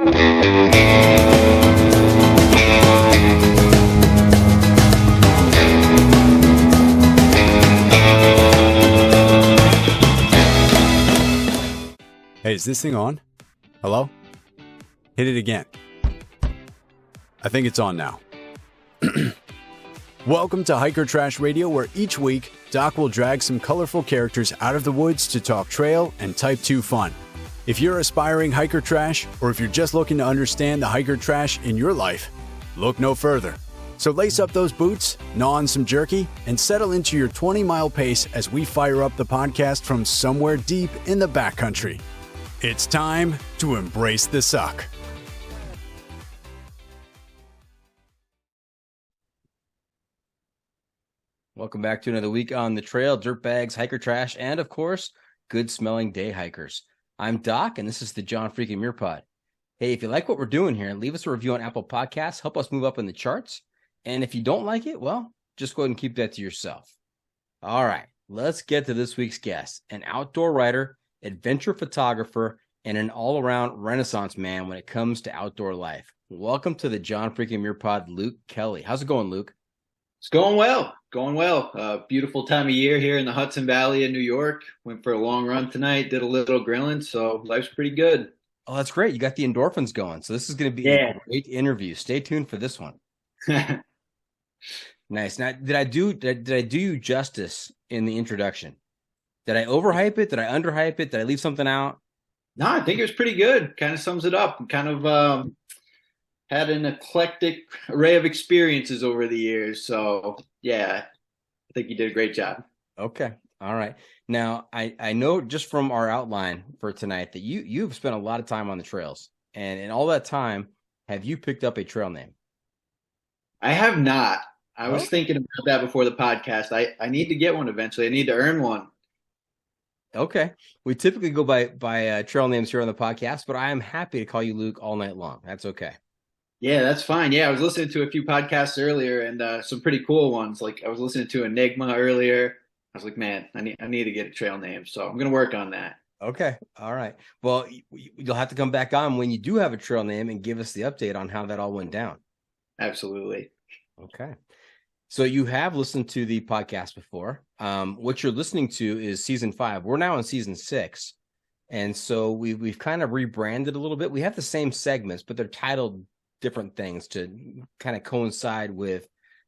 Hey, is this thing on? Hello? Hit it again. I think it's on now. Welcome to Hiker Trash Radio, where each week, Doc will drag some colorful characters out of the woods to talk trail and Type 2 fun. If you're aspiring hiker trash, or if you're just looking to understand the hiker trash in your life, look no further. So lace up those boots, gnaw on some jerky, and settle into your 20-mile pace as we fire up the podcast from somewhere deep in the backcountry. It's time to embrace the suck. Welcome back to another week on the trail, dirtbags, hiker trash, and of course, good smelling day hikers. I'm Doc, and this is the John Freaking Muir Pod. Hey, if you like what we're doing here, leave us a review on Apple Podcasts, help us move up in the charts. And if you don't like it, well, just go ahead and keep that to yourself. All right, let's get to this week's guest, an outdoor writer, adventure photographer, and an all-around Renaissance man when it comes to outdoor life. Welcome to the John Freaking Muir Pod, Luke Kelly. How's it going, Luke? It's going well. Beautiful time of year here in the Hudson Valley in New York. Went for a long run tonight, did a little grilling, so life's pretty good. Oh, that's great. You got the endorphins going. So this is going to be a great interview. Stay tuned for this one. Nice. Now, did I do you justice in the introduction? Did I overhype it? Did I underhype it? Did I leave something out? No, I think it was pretty good. Kind of sums it up. Kind of had an eclectic array of experiences over the years. So, yeah, I think you did a great job. Okay. All right. Now, I know just from our outline for tonight that you've spent a lot of time on the trails. And in all that time, have you picked up a trail name? I have not. I was thinking about that before the podcast. I need to get one eventually. I need to earn one. Okay. We typically go by trail names here on the podcast, but I am happy to call you Luke all night long. That's okay. Yeah, that's fine. Yeah, I was listening to a few podcasts earlier and some pretty cool ones. Like I was listening to Enigma earlier. I was like, man, I need to get a trail name. So I'm going to work on that. Okay. All right. Well, you'll have to come back on when you do have a trail name and give us the update on how that all went down. Absolutely. Okay. So you have listened to the podcast before. What you're listening to is season 5. We're now in season 6. And so we've kind of rebranded a little bit. We have the same segments, but they're titled different things to kind of coincide with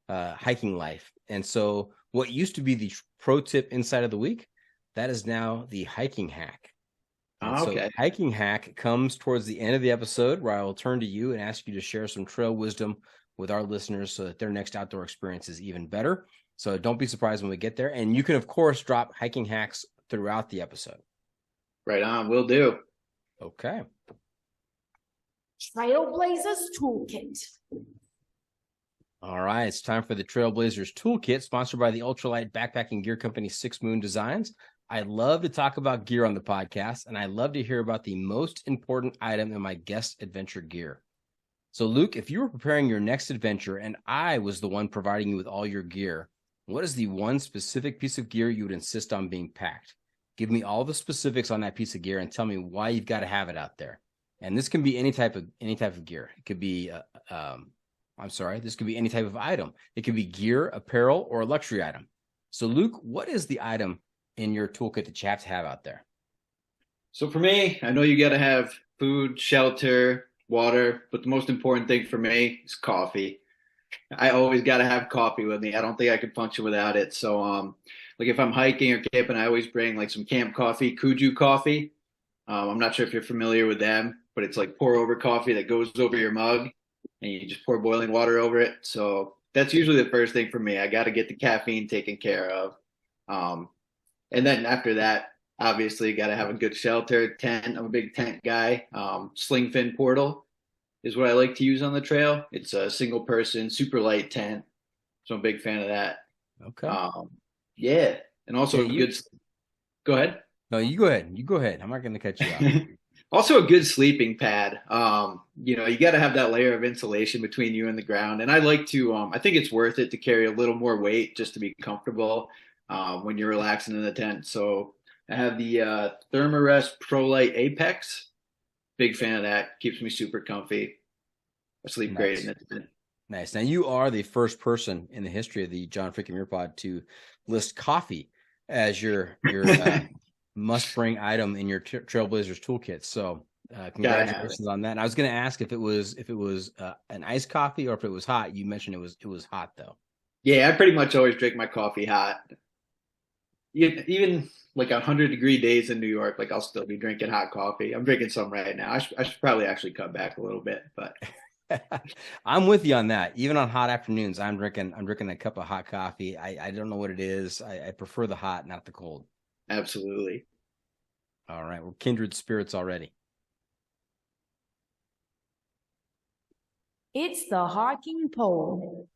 hiking life. And so what used to be the pro tip inside of the week, that is now the hiking hack. Okay. So hiking hack comes towards the end of the episode where I will turn to you and ask you to share some trail wisdom with our listeners so that their next outdoor experience is even better. So don't be surprised when we get there. And you can, of course, drop hiking hacks throughout the episode. Right on. Will do. Okay. Trailblazers Toolkit. All right. It's time for the Trailblazers Toolkit, sponsored by the ultralight backpacking gear company 6 Moon Designs. I love to talk about gear on the podcast, and I love to hear about the most important item in my guest adventure gear. So, Luke, if you were preparing your next adventure and I was the one providing you with all your gear, what is the one specific piece of gear you would insist on being packed? Give me all the specifics on that piece of gear and tell me why you've got to have it out there. And this can be any type of gear. It could be, this could be any type of item. It could be gear, apparel, or a luxury item. So, Luke, what is the item in your toolkit that you have to have out there? So for me, I know you got to have food, shelter, water, but the most important thing for me is coffee. I always got to have coffee with me. I don't think I could function without it. So, like if I'm hiking or camping, I always bring like some camp coffee, Kuju coffee. I'm not sure if you're familiar with them, but it's like pour over coffee that goes over your mug and you just pour boiling water over it. So that's usually the first thing for me. I got to get the caffeine taken care of. And then after that, obviously, got to have a good shelter, tent. I'm a big tent guy. Sling fin portal is what I like to use on the trail. It's a single person, super light tent. So I'm a big fan of that. Okay. Yeah. And also go ahead. No, you go ahead. You go ahead. I'm not going to cut you off. Also a good sleeping pad. You got to have that layer of insulation between you and the ground. And I like to, I think it's worth it to carry a little more weight just to be comfortable when you're relaxing in the tent. So I have the Thermarest ProLite Apex. Big fan of that. Keeps me super comfy. I sleep great in it. Nice. Now, you are the first person in the history of the John Freaking Muir Pod to list coffee as your must-bring item in your Trailblazers toolkit. So, congratulations on that. And I was going to ask if it was an iced coffee or if it was hot. You mentioned it was hot though. Yeah, I pretty much always drink my coffee hot. Even like 100-degree days in New York, like I'll still be drinking hot coffee. I'm drinking some right now. I should probably actually cut back a little bit, but I'm with you on that. Even on hot afternoons, I'm drinking a cup of hot coffee. I don't know what it is. I prefer the hot, not the cold. Absolutely. All right, we're kindred spirits already. It's the hiking pole.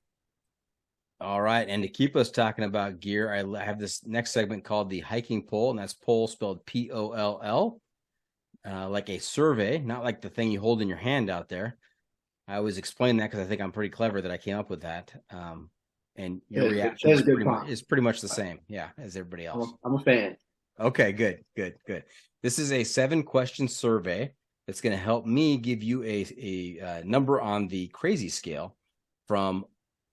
All right, and to keep us talking about gear, I have this next segment called the hiking pole, and that's pole spelled P-O-L-L, like a survey, not like the thing you hold in your hand out there. I always explain that because I think I'm pretty clever that I came up with that. And your reaction is pretty much the same, as everybody else. I'm a fan. Okay, good. This is a 7-question survey that's going to help me give you a number on the crazy scale from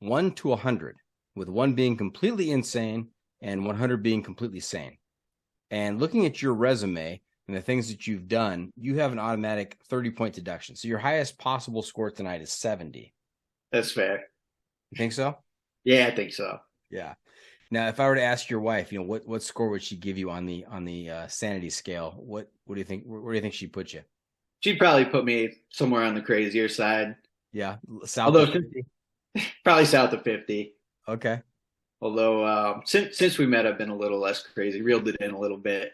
1 to 100, with 1 being completely insane and 100 being completely sane. And looking at your resume and the things that you've done, you have an automatic 30-point deduction. So your highest possible score tonight is 70. That's fair. You think so? Yeah, I think so. Yeah. Now, if I were to ask your wife, what score would she give you on the sanity scale? What do you think? Where do you think she'd put you? She'd probably put me somewhere on the crazier side. Yeah, south of 50. Probably south of 50. Okay. Although since we met, I've been a little less crazy, reeled it in a little bit.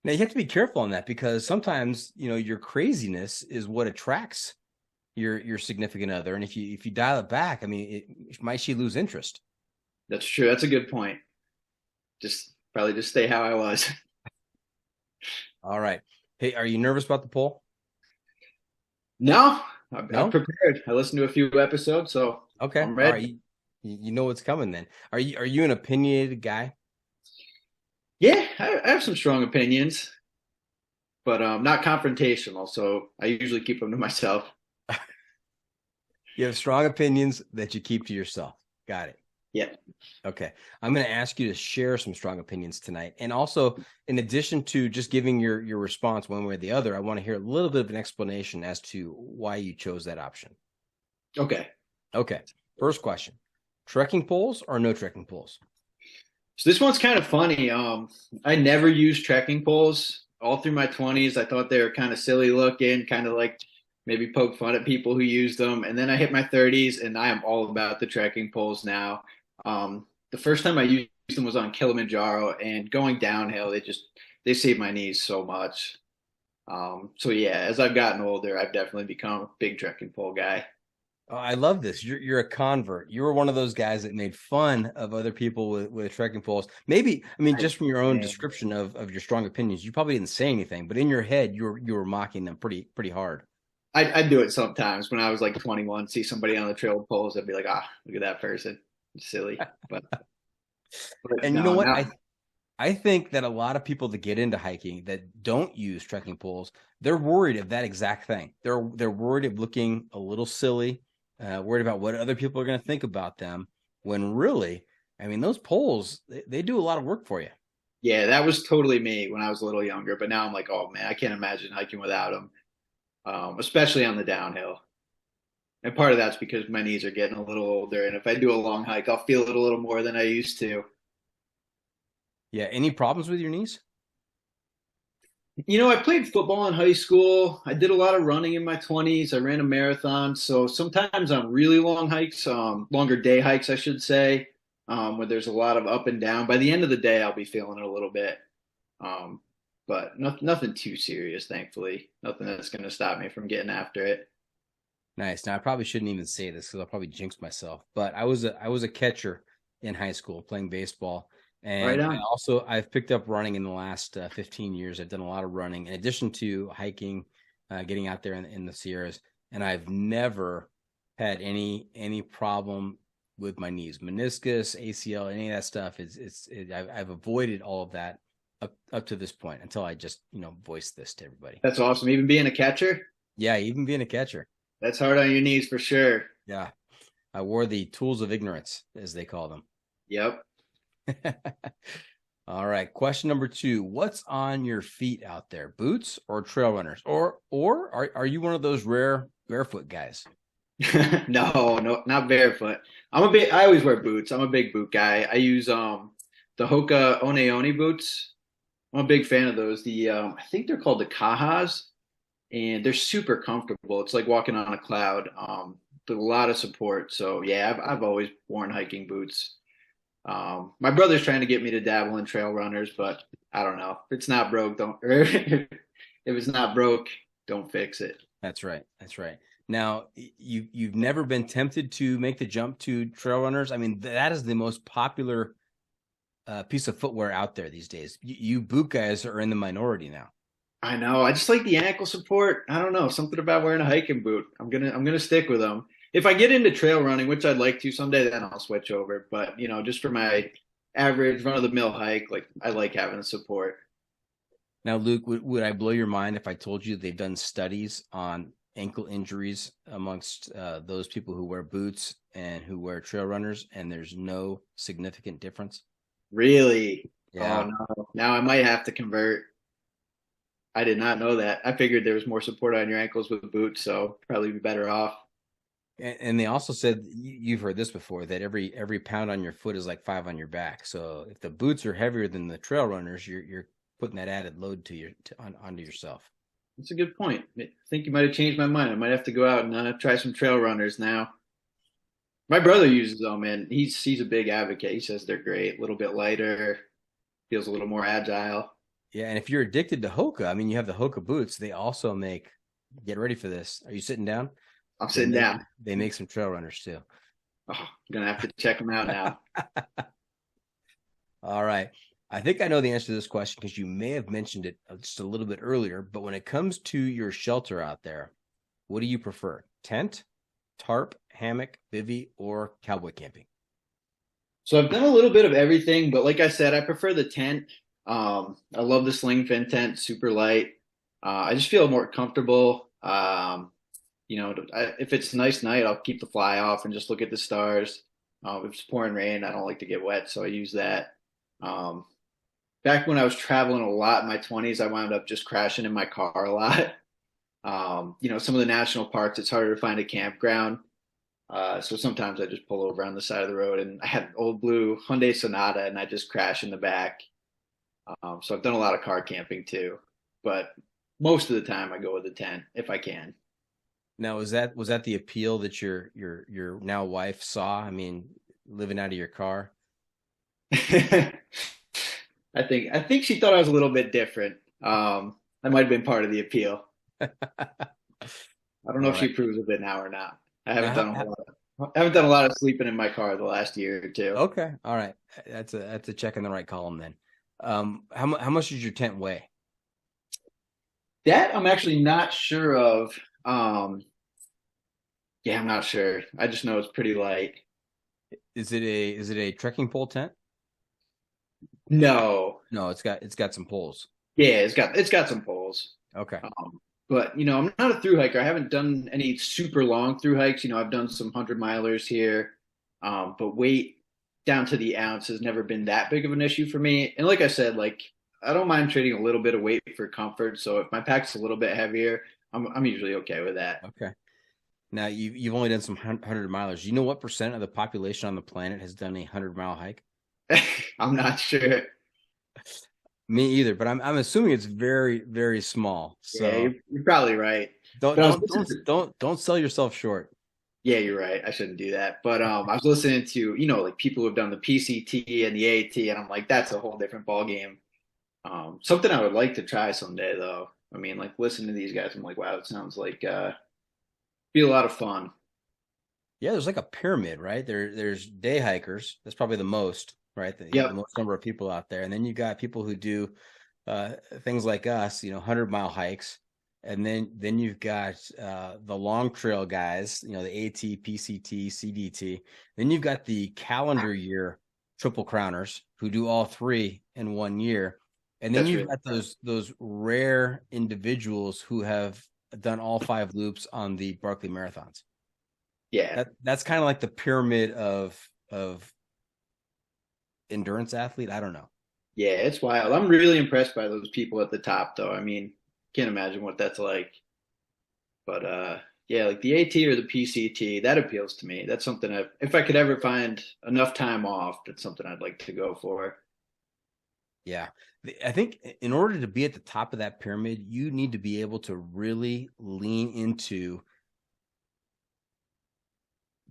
Now you have to be careful on that because sometimes your craziness is what attracts your significant other, and if you dial it back, might she lose interest? That's true. That's a good point. Probably just stay how I was. All right. Hey, are you nervous about the poll? No, I'm prepared. I listened to a few episodes, so okay. I'm ready. All right. You know what's coming then. Are you an opinionated guy? Yeah, I have some strong opinions, but not confrontational. So I usually keep them to myself. You have strong opinions that you keep to yourself. Got it. Yeah. Okay. I'm going to ask you to share some strong opinions tonight. And also, in addition to just giving your response one way or the other, I want to hear a little bit of an explanation as to why you chose that option. Okay. First question. Trekking poles or no trekking poles? So this one's kind of funny. I never used trekking poles all through my 20s. I thought they were kind of silly looking, kind of like maybe poke fun at people who use them. And then I hit my 30s and I am all about the trekking poles now. The first time I used them was on Kilimanjaro, and going downhill, they saved my knees so much. So yeah, as I've gotten older, I've definitely become a big trekking pole guy. Oh, I love this. You're a convert. You were one of those guys that made fun of other people with trekking poles. Maybe, just from your own description of your strong opinions, you probably didn't say anything, but in your head, you were mocking them pretty hard. I do it sometimes. When I was like 21, see somebody on the trail with poles, I'd be like, look at that person. It's silly. But and no, you know what? I think that a lot of people that get into hiking that don't use trekking poles, they're worried of that exact thing. They're worried of looking a little silly, worried about what other people are going to think about them, when really, those poles, they do a lot of work for you. Yeah, that was totally me when I was a little younger. But now I'm like, oh, man, I can't imagine hiking without them. Especially on the downhill. And part of that's because my knees are getting a little older. And if I do a long hike, I'll feel it a little more than I used to. Yeah. Any problems with your knees? I played football in high school. I did a lot of running in my 20s. I ran a marathon. So sometimes on really long hikes, longer day hikes, I should say, where there's a lot of up and down. By the end of the day, I'll be feeling it a little bit. But nothing too serious, thankfully. Nothing that's going to stop me from getting after it. Nice. Now, I probably shouldn't even say this because I'll probably jinx myself. But I was a catcher in high school playing baseball. And I've picked up running in the last 15 years. I've done a lot of running in addition to hiking, getting out there in the Sierras. And I've never had any problem with my knees, meniscus, ACL, any of that stuff. I've avoided all of that up to this point until I just, voiced this to everybody. That's awesome. Even being a catcher? Yeah, even being a catcher. That's hard on your knees for sure. Yeah. I wore the tools of ignorance, as they call them. Yep. All right. Question number 2. What's on your feet out there? Boots or trail runners? Or are you one of those rare barefoot guys? No, not barefoot. I always wear boots. I'm a big boot guy. I use the Hoka One boots. I'm a big fan of those. I think they're called the Kahas, and they're super comfortable. It's like walking on a cloud. With a lot of support. So yeah, I've always worn hiking boots. My brother's trying to get me to dabble in trail runners, but I don't know. If it's not broke, if it's not broke, don't fix it. That's right. That's right. Now, you've never been tempted to make the jump to trail runners? I mean, that is the most popular piece of footwear out there these days. You boot guys are in the minority now. I know. I just like the ankle support. I don't know. Something about wearing a hiking boot. I'm gonna stick with them. If I get into trail running, which I'd like to someday, then I'll switch over. But just for my average run-of-the-mill hike, like I like having the support. Now, Luke, would I blow your mind if I told you they've done studies on ankle injuries amongst those people who wear boots and who wear trail runners, and there's no significant difference? Really? Yeah. Oh, no. Now I might have to convert. I did not know that. I figured there was more support on your ankles with boots, so probably be better off. And they also said, you've heard this before, that every pound on your foot is like 5 on your back. So if the boots are heavier than the trail runners, you're putting that added load onto yourself. That's a good point. I think you might have changed my mind. I might have to go out and try some trail runners now. My brother uses them, and he's a big advocate. He says they're great, a little bit lighter, feels a little more agile. Yeah, and if you're addicted to Hoka, I mean, you have the Hoka boots. They also make, get ready for this. Are you sitting down? I'm sitting down. They make some trail runners too. Oh, I'm going to have to check them out now. All right. I think I know the answer to this question because you may have mentioned it just a little bit earlier, but when it comes to your shelter out there, what do you prefer? Tent, tarp, hammock, bivvy, or cowboy camping? So I've done a little bit of everything, but like I said, I prefer the tent. I love the sling fin tent, super light. I just feel more comfortable. If it's a nice night, I'll keep the fly off and just look at the stars. If it's pouring rain, I don't like to get wet, so I use that. Back when I was traveling a lot in my 20s, I wound up just crashing in my car a lot. Some of the national parks, it's harder to find a campground. So sometimes I just pull over on the side of the road, and I had an old blue Hyundai Sonata, and I just crash in the back. So I've done a lot of car camping too, but most of the time I go with a tent if I can. Now, was that the appeal that your now wife saw? I mean, living out of your car? I think she thought I was a little bit different. That might have been part of the appeal. I don't know if she approves of it now or not. I haven't done a lot of sleeping in my car the last year or two. Okay, all right, that's a check in the right column then. How much does your tent weigh? That I'm actually not sure of. Yeah, I'm not sure. I just know it's pretty light. Is it a trekking pole tent? No, it's got some poles. Yeah, it's got some poles. Okay. But I'm not a thru hiker. I haven't done any super long thru hikes. I've done some 100-milers here. But weight down to the ounce has never been that big of an issue for me. And like I said, I don't mind trading a little bit of weight for comfort. So if my pack's a little bit heavier, I'm usually okay with that. Okay. Now you've only done some 100-milers. Do you know what % of the population on the planet has done a 100-mile hike? I'm not sure. Me either, but I'm assuming it's very, very small. So yeah, you're probably right. Don't sell yourself short. Yeah, you're right. I shouldn't do that. But I was listening to people who have done the PCT and the AT, and I'm like, that's a whole different ball game. Something I would like to try someday, though. I mean, listening to these guys, I'm like, wow, it sounds like be a lot of fun. Yeah, there's like a pyramid, right? There's day hikers. That's probably the most, right? The most number of people out there. And then you got people who do things like us, 100-mile hikes. And then you've got the long trail guys, the AT, PCT, CDT. Then you've got the calendar year triple crowners who do all three in 1 year. And then That's you've really got those rare individuals who have done all 5 loops on the Barkley marathons. yeah. That's kind of like the pyramid of endurance athlete. I don't know. Yeah, it's wild. I'm really impressed by those people at the top, though. I mean, can't imagine what that's like. But yeah, like the AT or the PCT, that appeals to me. That's something if I could ever find enough time off, that's something I'd like to go for. Yeah. I think in order to be at the top of that pyramid, you need to be able to really lean into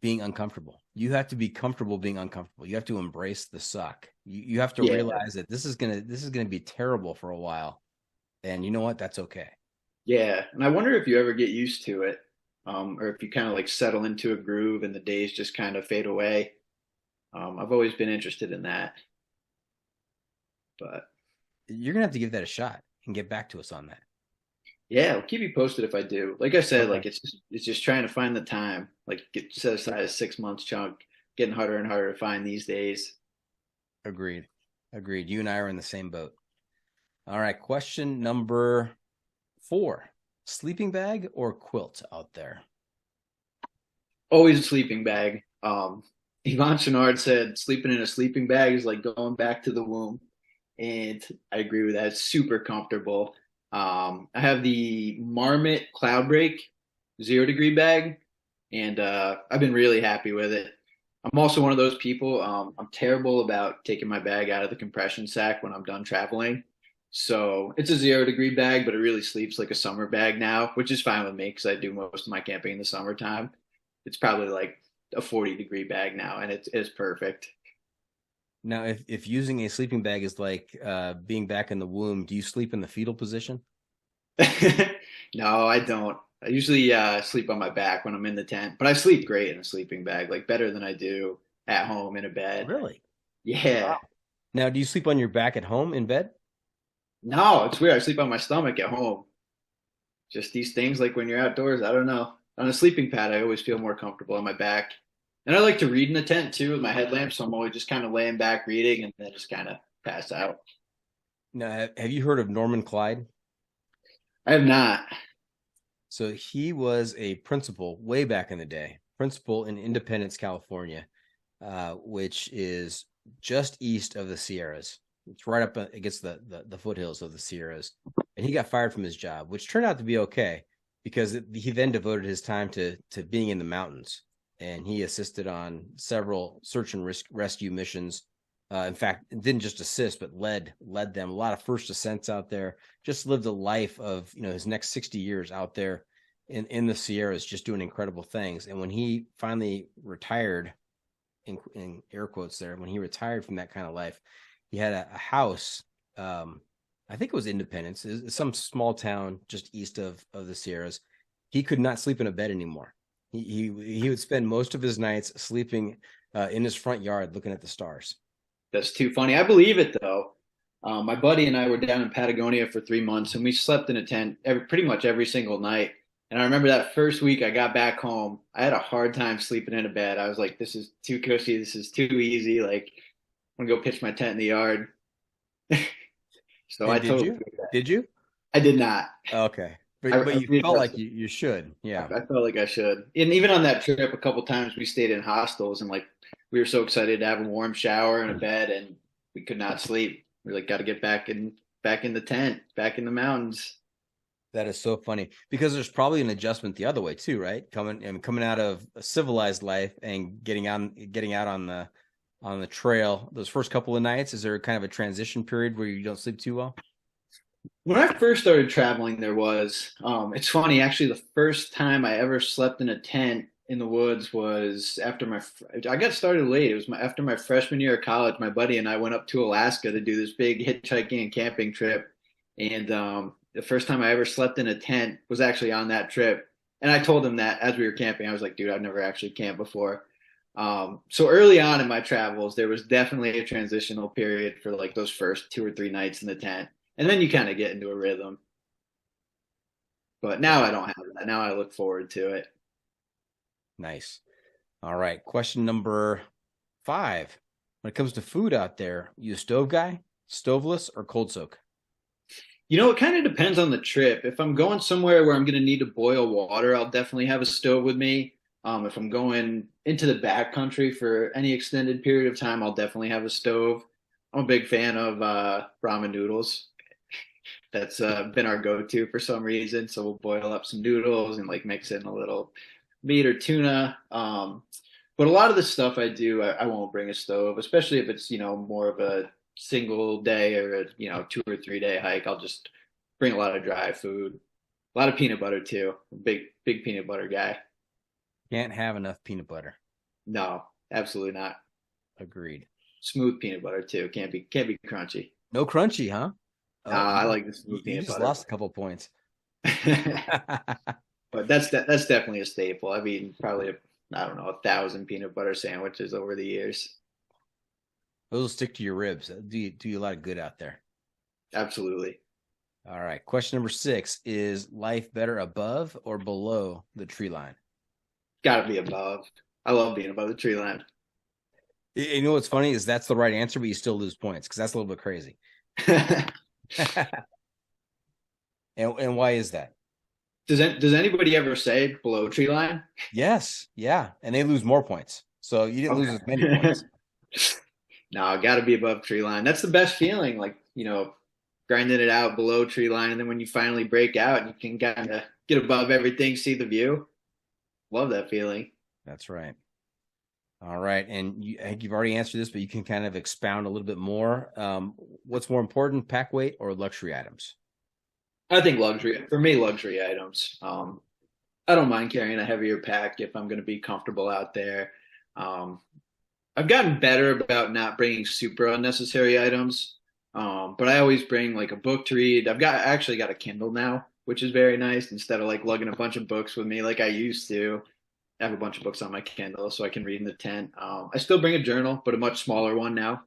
being uncomfortable. You have to be comfortable being uncomfortable. You have to embrace the suck. You have to Yeah. realize that this is gonna be terrible for a while. And you know what? That's okay. Yeah, and I wonder if you ever get used to it, or if you kind of like settle into a groove and the days just kind of fade away. I've always been interested in that, but You're gonna have to give that a shot and get back to us on that. yeah, I'll keep you posted if I do. Like I said, Okay. like it's just trying to find the time. Like get set aside a 6 months chunk. Getting harder and harder to find these days. Agreed. You and I are in the same boat. All right. Question number 4. Sleeping bag or quilt out there? Always a sleeping bag. Yvonne Chouinard said sleeping in a sleeping bag is like going back to the womb. And I agree with that. It's super comfortable. I have the Marmot Cloudbreak 0 degree bag, and I've been really happy with it. I'm also one of those people. I'm terrible about taking my bag out of the compression sack when I'm done traveling. So it's a 0 degree bag, but it really sleeps like a summer bag now, which is fine with me because I do most of my camping in the summertime. It's probably like a 40 degree bag now, and it's perfect. Now, if using a sleeping bag is like being back in the womb, do you sleep in the fetal position? No, I don't. I usually sleep on my back when I'm in the tent, but I sleep great in a sleeping bag, like better than I do at home in a bed. Really? Yeah. Now, do you sleep on your back at home in bed? No, it's weird. I sleep on my stomach at home. Just these things, like when you're outdoors, I don't know. On a sleeping pad, I always feel more comfortable on my back. And I like to read in the tent too with my headlamp, so I'm always just kind of laying back reading and then just kind of pass out. Now, have you heard of Norman Clyde? I have not. So he was a principal way back in the day, principal in Independence, California, which is just east of the Sierras. It's right up against the foothills of the Sierras. And he got fired from his job, which turned out to be okay because he then devoted his time to being in the mountains. And he assisted on several search and rescue missions. In fact, didn't just assist, but led them. A lot of first ascents out there. Just lived a life of his next 60 years out there in the Sierras, just doing incredible things. And when he finally retired, in air quotes there, when he retired from that kind of life, he had a house. I think it was Independence, some small town just east of the Sierras. He could not sleep in a bed anymore. He would spend most of his nights sleeping in his front yard, looking at the stars. That's too funny. I believe it though. My buddy and I were down in Patagonia for 3 months, and we slept in a tent pretty much every single night. And I remember that first week I got back home, I had a hard time sleeping in a bed. I was like, this is too cushy. This is too easy. Like, I'm gonna go pitch my tent in the yard. So And I did totally you? Did you? I did not. Okay. But I you really felt like wasn't. you should. Yeah. I felt like I should. And even on that trip, a couple times we stayed in hostels, and like we were so excited to have a warm shower and a bed, and we could not sleep. We like got to get back in the tent, back in the mountains. That is so funny because there's probably an adjustment the other way too, right? Coming out of a civilized life and getting out on the trail. Those first couple of nights, is there kind of a transition period where you don't sleep too well? When I first started traveling, there was, it's funny, actually, the first time I ever slept in a tent in the woods was I got started late. It was after my freshman year of college. My buddy and I went up to Alaska to do this big hitchhiking and camping trip. And the first time I ever slept in a tent was actually on that trip. And I told him that as we were camping, I was like, dude, I've never actually camped before. So early on in my travels, there was definitely a transitional period for like those first 2 or 3 nights in the tent. And then you kind of get into a rhythm. But now I don't have that. Now I look forward to it. Nice. All right. Question number 5. When it comes to food out there, you a stove guy, stoveless, or cold soak? It kind of depends on the trip. If I'm going somewhere where I'm going to need to boil water, I'll definitely have a stove with me. If I'm going into the backcountry for any extended period of time, I'll definitely have a stove. I'm a big fan of ramen noodles. That's been our go-to for some reason. So we'll boil up some noodles and like mix in a little meat or tuna. But a lot of the stuff I do, I won't bring a stove, especially if it's, more of a single day or a, 2 or 3 day hike. I'll just bring a lot of dry food, a lot of peanut butter too. Big peanut butter guy. Can't have enough peanut butter. No, absolutely not. Agreed. Smooth peanut butter too. Can't be crunchy. No crunchy, huh? I like the You smooth peanut just butter. lost a couple points. But that's definitely a staple. I've eaten probably I don't know 1,000 peanut butter sandwiches over the years. Those will stick to your ribs. Do you a lot of good out there. Absolutely. All right. Question number 6 is life better above or below the tree line? Got to be above. I love being above the tree line. You know what's funny is that's the right answer, but you still lose points because that's a little bit crazy. And why is that? Does anybody ever say below tree line? Yes. Yeah. And they lose more points. So you didn't lose as many points. No, got to be above tree line. That's the best feeling. Like, grinding it out below tree line. And then when you finally break out, you can kind of get above everything, see the view. Love that feeling. That's right. All right. And I think you've already answered this, but you can kind of expound a little bit more. What's more important, pack weight or luxury items? I think luxury items. I don't mind carrying a heavier pack if I'm going to be comfortable out there. I've gotten better about not bringing super unnecessary items. But I always bring like a book to read. I actually got a Kindle now, which is very nice. Instead of like lugging a bunch of books with me like I used to, I have a bunch of books on my Kindle so I can read in the tent. I still bring a journal, but a much smaller one now.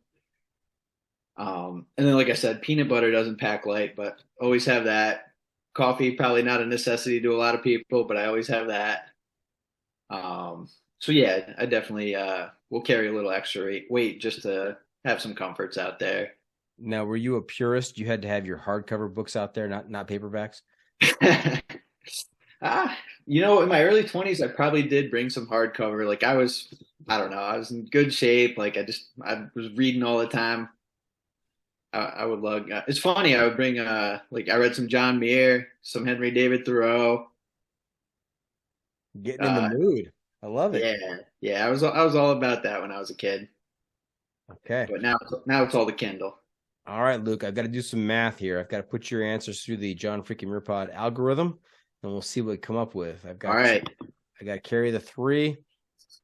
And then, like I said, peanut butter doesn't pack light, but always have that. Coffee, probably not a necessity to a lot of people, but I always have that. So yeah, I definitely will carry a little extra weight just to have some comforts out there. Now, were you a purist? You had to have your hardcover books out there, not paperbacks? In my early 20s, I probably did bring some hardcover. Like I don't know, I was in good shape. Like I was reading all the time. I would lug. It's funny. I would bring like I read some John Muir, some Henry David Thoreau. Getting in the mood. I love it. Yeah. I was all about that when I was a kid. Okay. But now it's all the Kindle. All right, Luke. I've got to do some math here. I've got to put your answers through the John freaking Muirpod algorithm, and we'll see what we come up with. I got to carry the 3,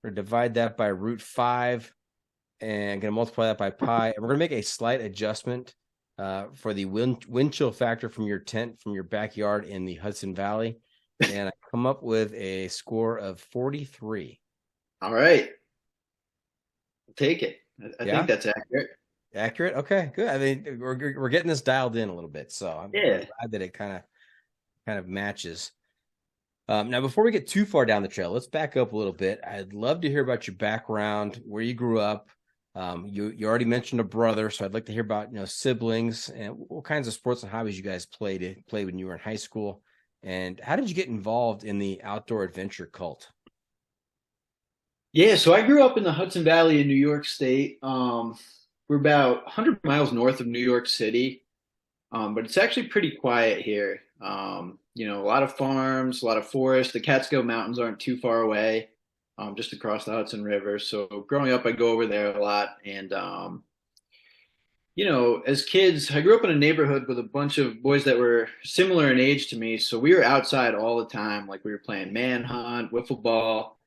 or divide that by root 5. And I'm going to multiply that by pi. And we're going to make a slight adjustment for the wind chill factor from your tent, from your backyard in the Hudson Valley. And I come up with a score of 43. All right. I'll take it. I think that's accurate. Accurate? Okay, good. I mean, we're getting this dialed in a little bit. So I'm glad that it kind of matches. Now, before we get too far down the trail, let's back up a little bit. I'd love to hear about your background, where you grew up. You already mentioned a brother, so I'd like to hear about siblings and what kinds of sports and hobbies you guys played when you were in high school, and how did you get involved in the outdoor adventure cult? Yeah, so I grew up in the Hudson Valley in New York State. We're about 100 miles north of New York City, but it's actually pretty quiet here. A lot of farms, a lot of forest. The Catskill Mountains aren't too far away. Just across the Hudson River. So growing up, I go over there a lot. And, as kids, I grew up in a neighborhood with a bunch of boys that were similar in age to me. So we were outside all the time. Like we were playing manhunt, wiffle ball.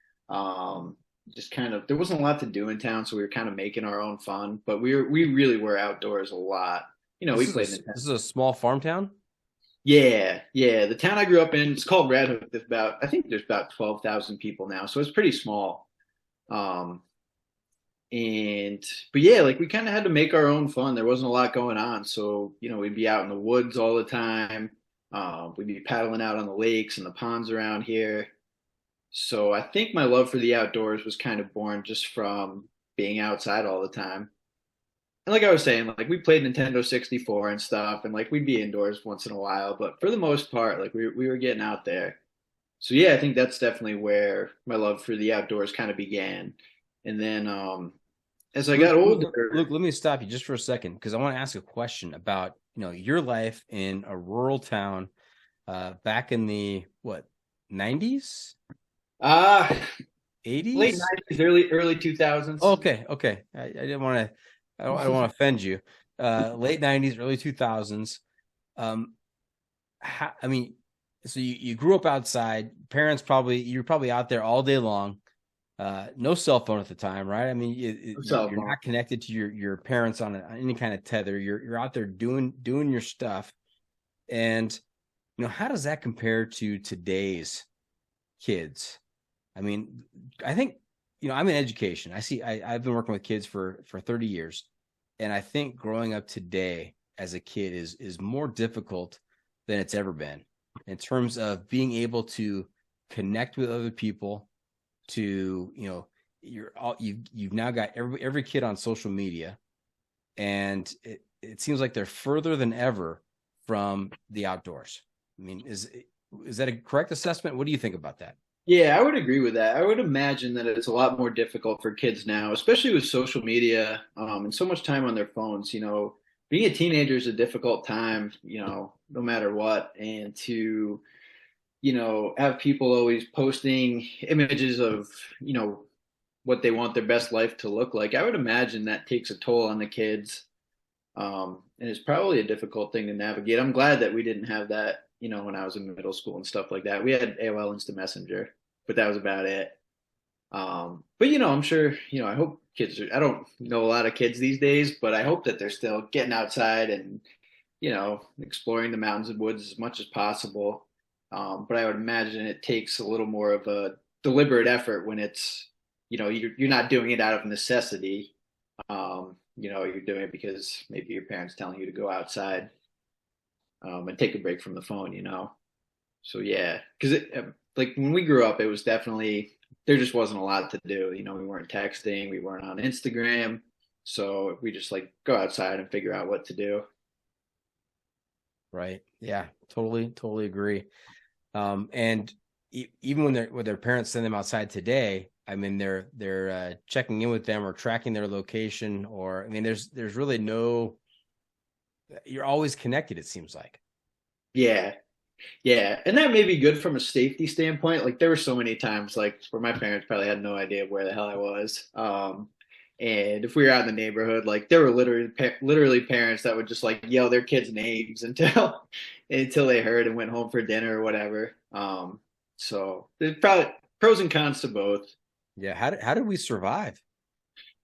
Just kind of, there wasn't a lot to do in town. So we were kind of making our own fun. But we really were outdoors a lot. We played in the town. This is a small farm town? Yeah. The town I grew up in, it's called Red Hook. I think there's about 12,000 people now, so it's pretty small. But yeah, like we kind of had to make our own fun. There wasn't a lot going on, so we'd be out in the woods all the time. We'd be paddling out on the lakes and the ponds around here. So I think my love for the outdoors was kind of born just from being outside all the time. and like I was saying, like we played Nintendo 64 and stuff, and like we'd be indoors once in a while, but for the most part, like we were getting out there. So yeah, I think that's definitely where my love for the outdoors kind of began. And then as I got older, Luke, let me stop you just for a second because I want to ask a question about your life in a rural town back in the what 90s, uh 80s. late 90s, early 2000s. Okay. I didn't want to. I don't want to offend you. Late 90s, early 2000s. I mean, so you grew up outside. Parents you're probably out there all day long. No cell phone at the time, right? I mean, you're not connected to your parents on any kind of tether. You're out there doing your stuff, and how does that compare to today's kids? I mean, I think I'm in education. I've been working with kids for 30 years, and I think growing up today as a kid is more difficult than it's ever been in terms of being able to connect with other people. To you've now got every kid on social media, and it seems like they're further than ever from the outdoors. I mean, is that a correct assessment? What do you think about that? Yeah, I would agree with that. I would imagine that it's a lot more difficult for kids now, especially with social media, and so much time on their phones. Being a teenager is a difficult time, no matter what. And to, have people always posting images of, what they want their best life to look like, I would imagine that takes a toll on the kids. And it's probably a difficult thing to navigate. I'm glad that we didn't have that, when I was in middle school and stuff like that. We had AOL Instant Messenger, but that was about it. But I'm sure, I hope I don't know a lot of kids these days, but I hope that they're still getting outside and, exploring the mountains and woods as much as possible. But I would imagine it takes a little more of a deliberate effort when it's, you're not doing it out of necessity. You're doing it because maybe your parents telling you to go outside, and take a break from the phone. So yeah, because like when we grew up, it was definitely there just wasn't a lot to do. We weren't texting, we weren't on Instagram, so we just like go outside and figure out what to do. Right. Yeah. Totally agree. And even when their parents send them outside today, I mean, they're checking in with them or tracking their location, or I mean, there's really no. You're always connected. It seems like. Yeah, and that may be good from a safety standpoint. Like there were so many times like where my parents probably had no idea where the hell I was. And if we were out in the neighborhood, like there were literally parents that would just like yell their kids' names until they heard and went home for dinner or whatever. So there's probably pros and cons to both. Yeah. How did we survive?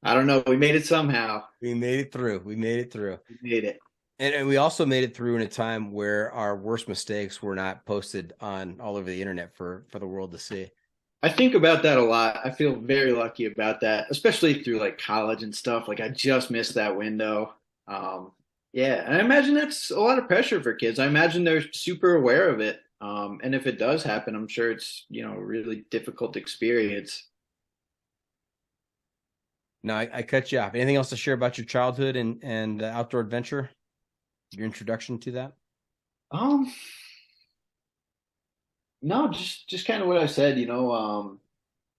I don't know. We made it somehow. We made it through. We made it. And we also made it through in a time where our worst mistakes were not posted on all over the internet for the world to see. I think about that a lot. I feel very lucky about that, especially through like college and stuff. Like I just missed that window. Yeah, and I imagine that's a lot of pressure for kids. I imagine they're super aware of it. And if it does happen, I'm sure it's, a really difficult experience. No, I cut you off. Anything else to share about your childhood and outdoor adventure? Your introduction to that? No, just kind of what I said,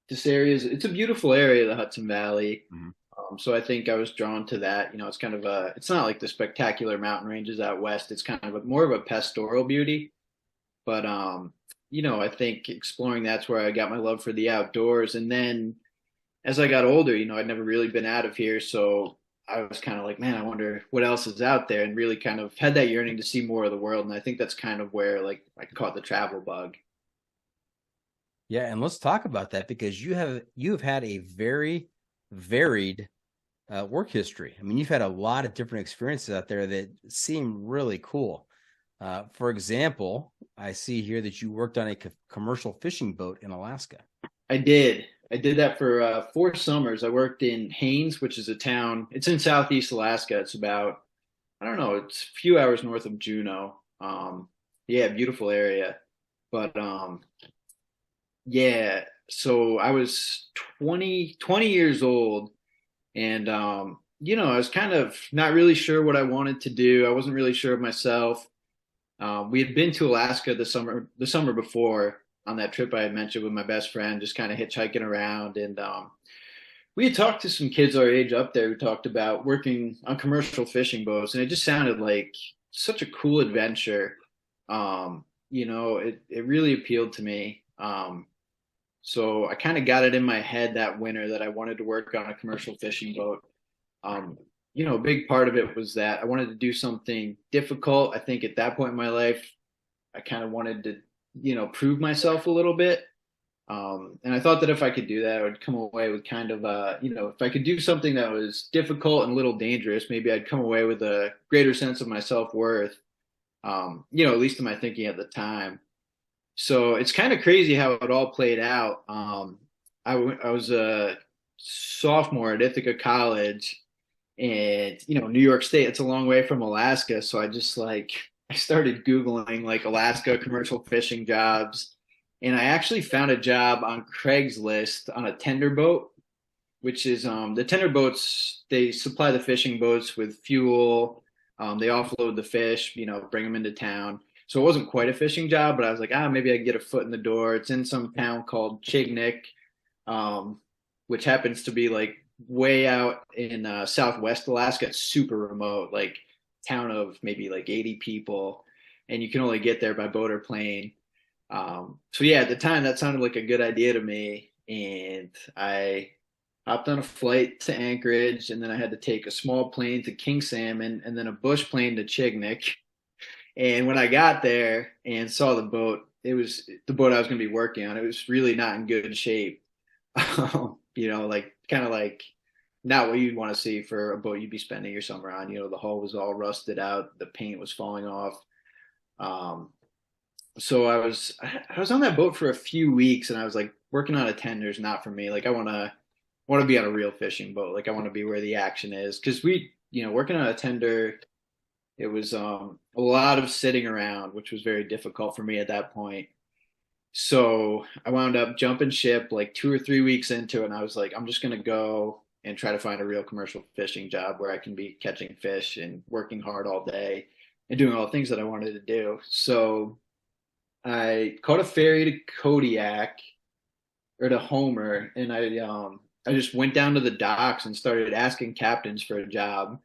this area it's a beautiful area, the Hudson Valley. Mm-hmm. So I think I was drawn to that. It's kind of it's not like the spectacular mountain ranges out west. It's kind of more of a pastoral beauty. But, I think exploring that's where I got my love for the outdoors. And then as I got older, I'd never really been out of here. So I was kind of like, man, I wonder what else is out there, and really kind of had that yearning to see more of the world. And I think that's kind of where like I caught the travel bug. Yeah, and let's talk about that because you have had a very varied work history. I mean, you've had a lot of different experiences out there that seem really cool. For example, I see here that you worked on a commercial fishing boat in Alaska. I did that for 4 summers. I worked in Haines, which is a town. It's in Southeast Alaska. It's about, I don't know, it's a few hours north of Juneau. Yeah, beautiful area. But yeah, so I was 20 years old, and I was kind of not really sure what I wanted to do. I wasn't really sure of myself. We had been to Alaska the summer before on that trip I had mentioned with my best friend, just kind of hitchhiking around. And we had talked to some kids our age up there who talked about working on commercial fishing boats, and it just sounded like such a cool adventure. It really appealed to me. So I kind of got it in my head that winter that I wanted to work on a commercial fishing boat. Um, a big part of it was that I wanted to do something difficult. I think at that point in my life, I kind of wanted to, prove myself a little bit. And I thought that if I could do that, I would come away with kind of, if I could do something that was difficult and a little dangerous, maybe I'd come away with a greater sense of my self-worth, at least in my thinking at the time. So it's kind of crazy how it all played out. I was a sophomore at Ithaca College, and New York State, it's a long way from Alaska. So I started Googling like Alaska commercial fishing jobs, and I actually found a job on Craigslist on a tender boat, which is the tender boats. They supply the fishing boats with fuel. They offload the fish, bring them into town. So it wasn't quite a fishing job, but I was like, maybe I can get a foot in the door. It's in some town called Chignik, which happens to be like way out in Southwest Alaska. It's super remote, like town of maybe like 80 people, and you can only get there by boat or plane. So yeah, at the time that sounded like a good idea to me, and I hopped on a flight to Anchorage, and then I had to take a small plane to King Salmon, and then a bush plane to Chignik. And when I got there and saw the boat, it was the boat I was going to be working on. It was really not in good shape. Like kind of like not what you'd want to see for a boat you'd be spending your summer on. The hull was all rusted out, the paint was falling off. So I was on that boat for a few weeks, and I was like, working on a tender is not for me. Like I want to be on a real fishing boat. Like I want to be where the action is, because working on a tender, it was a lot of sitting around, which was very difficult for me at that point. So I wound up jumping ship like 2 or 3 weeks into it, and I was like, I'm just going to go and try to find a real commercial fishing job where I can be catching fish and working hard all day and doing all the things that I wanted to do. So I caught a ferry to Kodiak or to Homer, and I just went down to the docks and started asking captains for a job.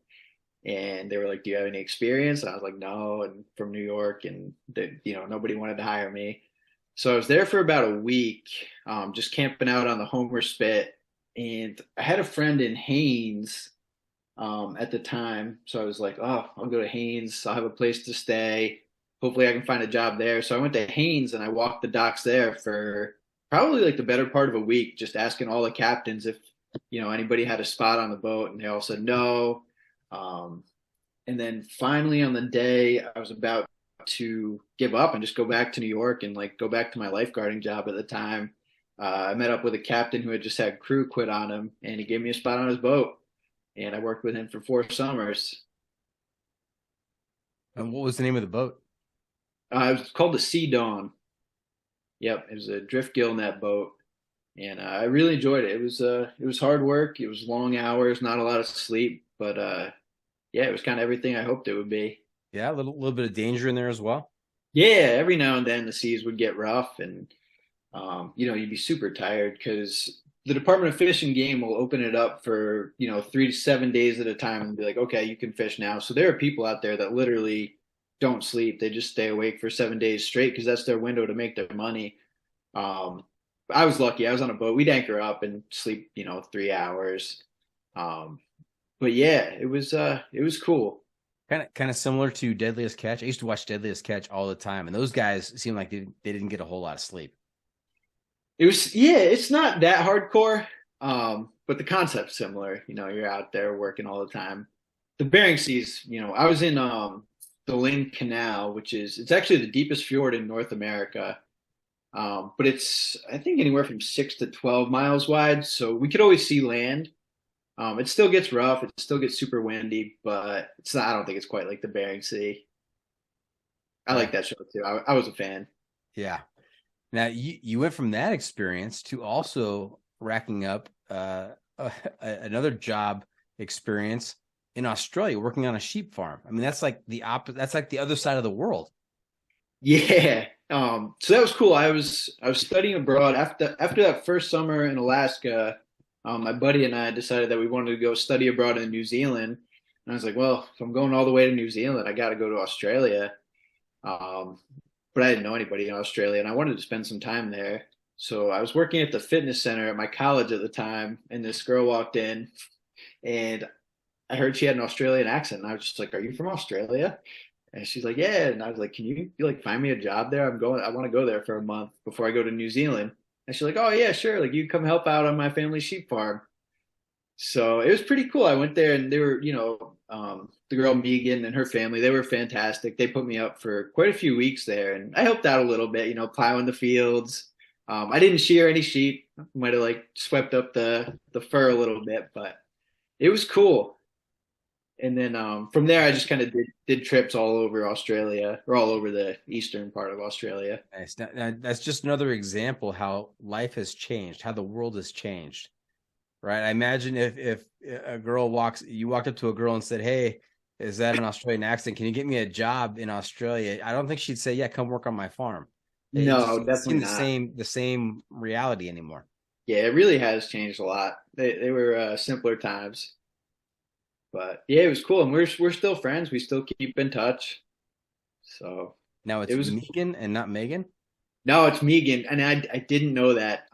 And they were like, "Do you have any experience?" And I was like, "No," and from New York, and nobody wanted to hire me. So I was there for about a week, just camping out on the Homer Spit. And I had a friend in Haines at the time. So I was like, "Oh, I'll go to Haines. I'll have a place to stay. Hopefully I can find a job there." So I went to Haines, and I walked the docks there for probably like the better part of a week, just asking all the captains if, anybody had a spot on the boat. And they all said no. And then finally on the day I was about to give up and just go back to New York and like go back to my lifeguarding job at the time, I met up with a captain who had just had crew quit on him, and he gave me a spot on his boat, and I worked with him for 4 summers. And what was the name of the boat? It was called the Sea Dawn. Yep, it was a drift gill net boat, and I really enjoyed it. It was hard work. It was long hours, not a lot of sleep, but yeah, it was kind of everything I hoped it would be. Yeah, a little bit of danger in there as well. Yeah, every now and then the seas would get rough, and you'd be super tired because the Department of Fish and Game will open it up for 3 to 7 days at a time and be like, "Okay, you can fish now." So there are people out there that literally don't sleep; they just stay awake for 7 days straight because that's their window to make their money. I was lucky; I was on a boat. We'd anchor up and sleep 3 hours. But yeah, it was cool. Kind of similar to Deadliest Catch. I used to watch Deadliest Catch all the time, and those guys seemed like they didn't get a whole lot of sleep. It's not that hardcore, but the concept's similar. You're out there working all the time. The Bering Sea's, I was in the Lynn Canal, it's actually the deepest fjord in North America. But it's, I think, anywhere from 6 to 12 miles wide, so we could always see land. It still gets rough. It still gets super windy, but it's not. I don't think it's quite like the Bering Sea. I like that show too. I was a fan. Yeah. Now you went from that experience to also racking up another job experience in Australia working on a sheep farm. I mean, that's like the that's like the other side of the world. Yeah. So that was cool. I was studying abroad after that first summer in Alaska. My buddy and I decided that we wanted to go study abroad in New Zealand. And I was like, well, if I'm going all the way to New Zealand, I got to go to Australia. But I didn't know anybody in Australia, and I wanted to spend some time there. So I was working at the fitness center at my college at the time, and this girl walked in, and I heard she had an Australian accent, and I was just like, "Are you from Australia?" And she's like, "Yeah." And I was like, "Can you like find me a job there? I want to go there for a month before I go to New Zealand." And she's like, "Oh yeah, sure. Like you come help out on my family sheep farm." So it was pretty cool. I went there and they were, the girl Megan and her family, they were fantastic. They put me up for quite a few weeks there and I helped out a little bit, plowing the fields. I didn't shear any sheep. Might have like swept up the fur a little bit, but it was cool. And then from there, I just kind of did trips all over Australia or all over the eastern part of Australia. Nice. Now, that's just another example how life has changed, how the world has changed. Right. I imagine if a girl you walked up to a girl and said, "Hey, is that an Australian accent? Can you get me a job in Australia?" I don't think she'd say, "Yeah, come work on my farm." No, definitely not the same reality anymore. Yeah, it really has changed a lot. They were simpler times, but yeah, it was cool, and we're still friends. We still keep in touch. So now it was Megan and not Megan. No, it's Megan, and I didn't know that.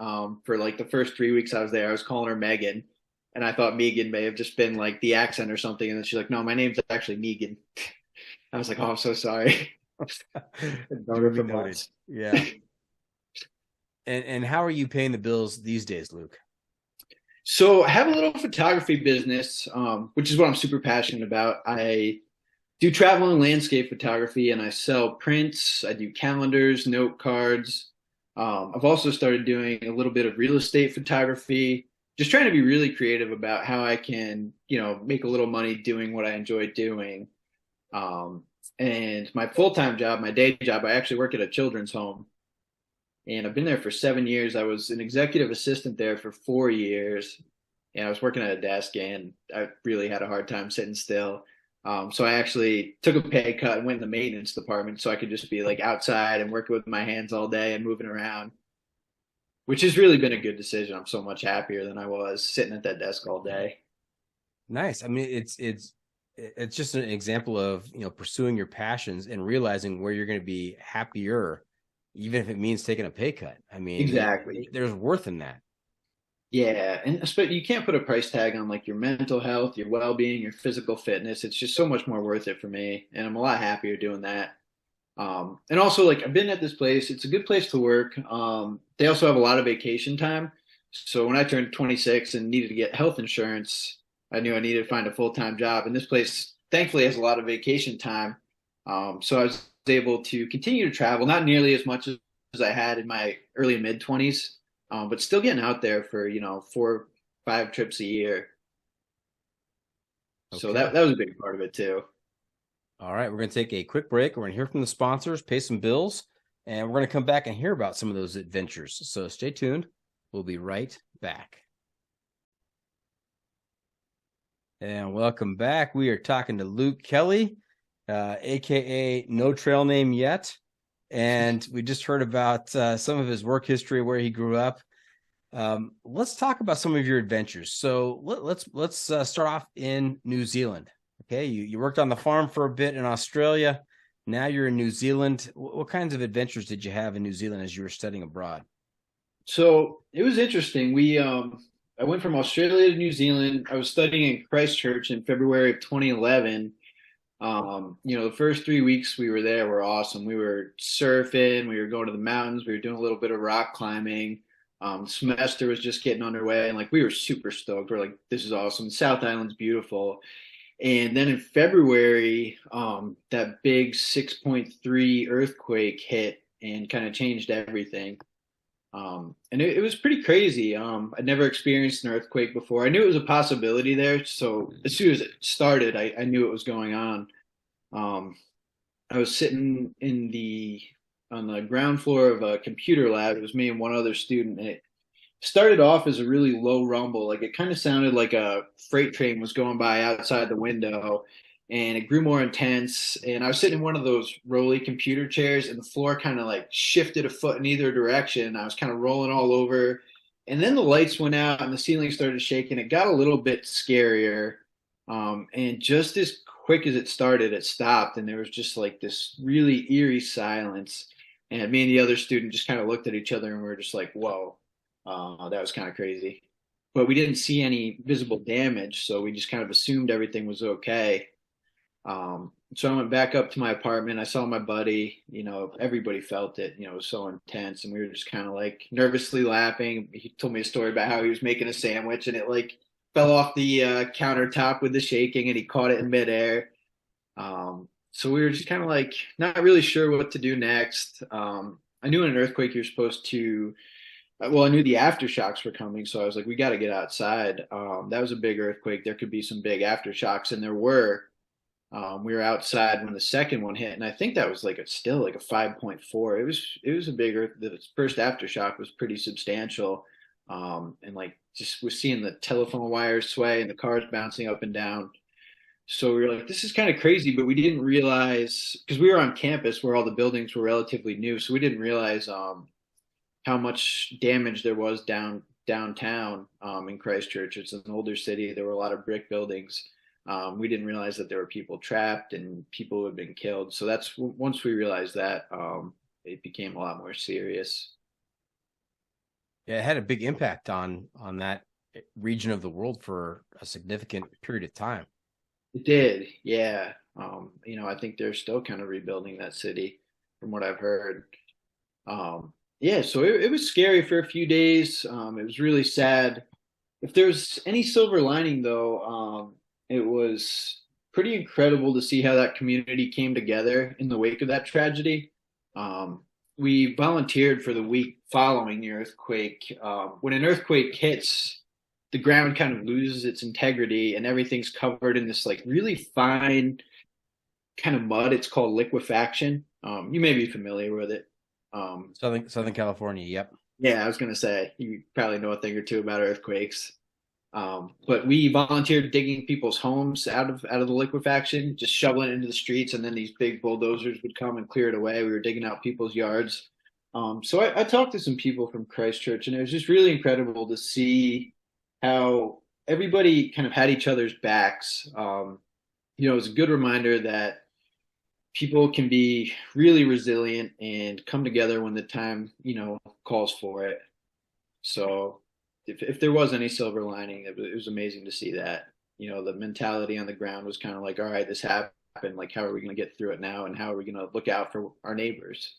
For like the first 3 weeks I was there, I was calling her Megan, and I thought Megan may have just been like the accent or something. And then she's like, "No, my name's actually Megan." I was like, "Oh, I'm so sorry." Yeah. And how are you paying the bills these days, Luke? So I have a little photography business, which is what I'm super passionate about. I do travel and landscape photography, and I sell prints. I do calendars, note cards. I've also started doing a little bit of real estate photography, just trying to be really creative about how I can, make a little money doing what I enjoy doing. And my full-time job, my day job, I actually work at a children's home, and I've been there for 7 years. I was an executive assistant there for 4 years, and I was working at a desk, and I really had a hard time sitting still. So I actually took a pay cut and went in the maintenance department so I could just be like outside and working with my hands all day and moving around, which has really been a good decision. I'm so much happier than I was sitting at that desk all day. Nice. I mean, it's just an example of, pursuing your passions and realizing where you're going to be happier, even if it means taking a pay cut. I mean, exactly. There's worth in that. Yeah, and you can't put a price tag on like your mental health, your well-being, your physical fitness. It's just so much more worth it for me, and I'm a lot happier doing that. And also, like I've been at this place; it's a good place to work. They also have a lot of vacation time. So when I turned 26 and needed to get health insurance, I knew I needed to find a full-time job. And this place, thankfully, has a lot of vacation time. So I was able to continue to travel, not nearly as much as I had in my early mid 20s. But still getting out there for 4 or 5 trips a year. Okay. So that was a big part of it too. All right, we're going to take a quick break. We're going to hear from the sponsors, pay some bills, and we're going to come back and hear about some of those adventures. So stay tuned. We'll be right back. And welcome back. We are talking to Luke Kelly, aka No Trail Name Yet. And we just heard about some of his work history, where he grew up. Let's talk about some of your adventures. So let's start off in New Zealand. Okay, you worked on the farm for a bit in Australia. Now you're in New Zealand. What kinds of adventures did you have in New Zealand as you were studying abroad? So it was interesting. I went from Australia to New Zealand. I was studying in Christchurch in February of 2011. The first 3 weeks we were there were awesome. We were surfing, we were going to the mountains, we were doing a little bit of rock climbing. Semester was just getting underway, and like we were super stoked. We're like, this is awesome. South Island's beautiful. And then in February, that big 6.3 earthquake hit and kind of changed everything. And it was pretty crazy. I'd never experienced an earthquake before. I knew it was a possibility there. So as soon as it started, I knew what was going on. I was sitting on the ground floor of a computer lab. It was me and one other student. And it started off as a really low rumble. Like it kind of sounded like a freight train was going by outside the window, and it grew more intense. And I was sitting in one of those rolly computer chairs, and the floor kind of like shifted a foot in either direction. I was kind of rolling all over. And then the lights went out and the ceiling started shaking. It got a little bit scarier. And just as quick as it started, it stopped. And there was just like this really eerie silence. And me and the other student just kind of looked at each other and we were just like, whoa, that was kind of crazy. But we didn't see any visible damage. So we just kind of assumed everything was okay. So I went back up to my apartment. I saw my buddy, everybody felt it, it was so intense. And we were just kind of like nervously laughing. He told me a story about how he was making a sandwich and it like fell off the countertop with the shaking and he caught it in midair. So we were just kind of like not really sure what to do next. I knew in an earthquake you're supposed to, well, I knew the aftershocks were coming. So I was like, we got to get outside. That was a big earthquake. There could be some big aftershocks, and there were. We were outside when the second one hit, and I think that was still like a 5.4. It was a bigger. The first aftershock was pretty substantial, and like just we're seeing the telephone wires sway and the cars bouncing up and down. So we were like, this is kind of crazy, but we didn't realize because we were on campus where all the buildings were relatively new, so we didn't realize how much damage there was downtown in Christchurch. It's an older city. There were a lot of brick buildings. We didn't realize that there were people trapped and people who had been killed. So that's once we realized that, it became a lot more serious. Yeah, it had a big impact on that region of the world for a significant period of time. It did, yeah. I think they're still kind of rebuilding that city, from what I've heard. Yeah, so it was scary for a few days. It was really sad. If there's any silver lining, though, it was pretty incredible to see how that community came together in the wake of that tragedy. We volunteered for the week following the earthquake. When an earthquake hits, the ground kind of loses its integrity and everything's covered in this like really fine kind of mud. It's called liquefaction. You may be familiar with it. Southern California. Yep. Yeah, I was going to say, you probably know a thing or two about earthquakes. But we volunteered digging people's homes out of the liquefaction, just shoveling it into the streets, and then these big bulldozers would come and clear it away. We were digging out people's yards. So I talked to some people from Christchurch, and it was just really incredible to see how everybody kind of had each other's backs. It was a good reminder that people can be really resilient and come together when the time, calls for it. So if there was any silver lining, it was amazing to see that. The mentality on the ground was kind of like, all right, this happened. Like, how are we going to get through it now? And how are we going to look out for our neighbors?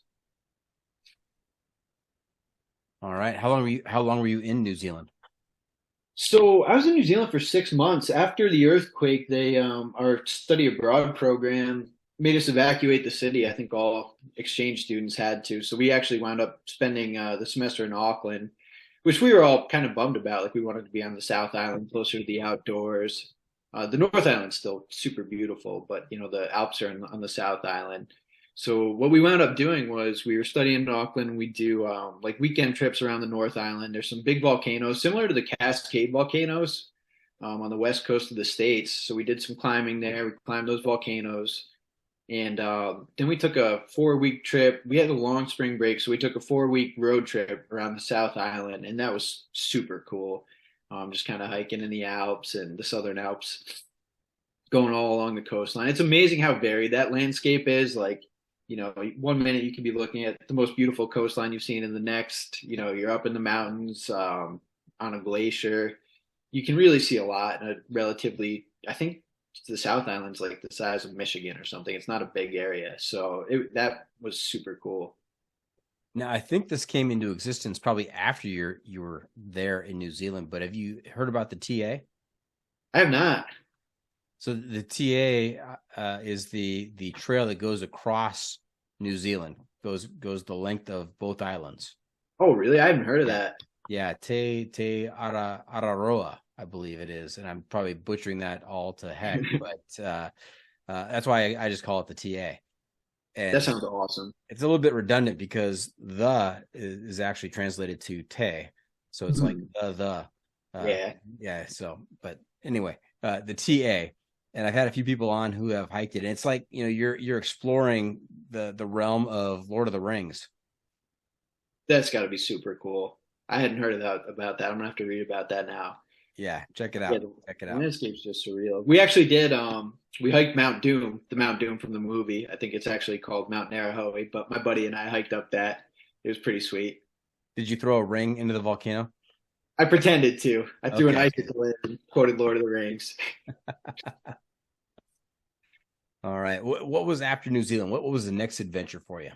All right. How long were you in New Zealand? So I was in New Zealand for 6 months. After the earthquake, they our study abroad program made us evacuate the city. I think all exchange students had to. So we actually wound up spending the semester in Auckland, which we were all kind of bummed about. Like we wanted to be on the South Island, closer to the outdoors. The North Island's still super beautiful, but the Alps are on the South Island. So what we wound up doing was we were studying in Auckland. We do like weekend trips around the North Island. There's some big volcanoes similar to the Cascade volcanoes on the west coast of the States. So we did some climbing there. We climbed those volcanoes. And then we took a 4-week trip. We had a long spring break, so we took a 4-week road trip around the South Island, and that was super cool. Just kind of hiking in the Alps and the Southern Alps, going all along the coastline. It's amazing how varied that landscape is. Like, 1 minute you can be looking at the most beautiful coastline you've seen, and the next, you're up in the mountains on a glacier. You can really see a lot in a relatively, I think, the South Island's like the size of Michigan or something. It's not a big area. So that was super cool. Now, I think this came into existence probably after you were there in New Zealand, but have you heard about the TA? I have not. So the TA is the trail that goes across New Zealand, goes the length of both islands. Oh, really? I haven't heard of that. Yeah, Te Araroa, I believe it is, and I'm probably butchering that all to heck, but that's why I just call it the TA. And that sounds awesome. It's a little bit redundant because the is actually translated to te, So it's like Yeah. yeah. So, but anyway, the TA, and I've had a few people on who have hiked it. And it's like, you're exploring the realm of Lord of the Rings. That's got to be super cool. I hadn't heard about that. I'm gonna have to read about that now. Yeah, check it Yeah, out. the Check it out. landscape's just surreal. We actually did we hiked Mount Doom, the Mount Doom from the movie. I think it's actually called Mount Narahoe, but my buddy and I hiked up that. It was pretty sweet. Did you throw a ring into the volcano? I pretended to. I threw an Okay. icicle in and quoted Lord of the Rings. All right. What was after New Zealand? What was the next adventure for you?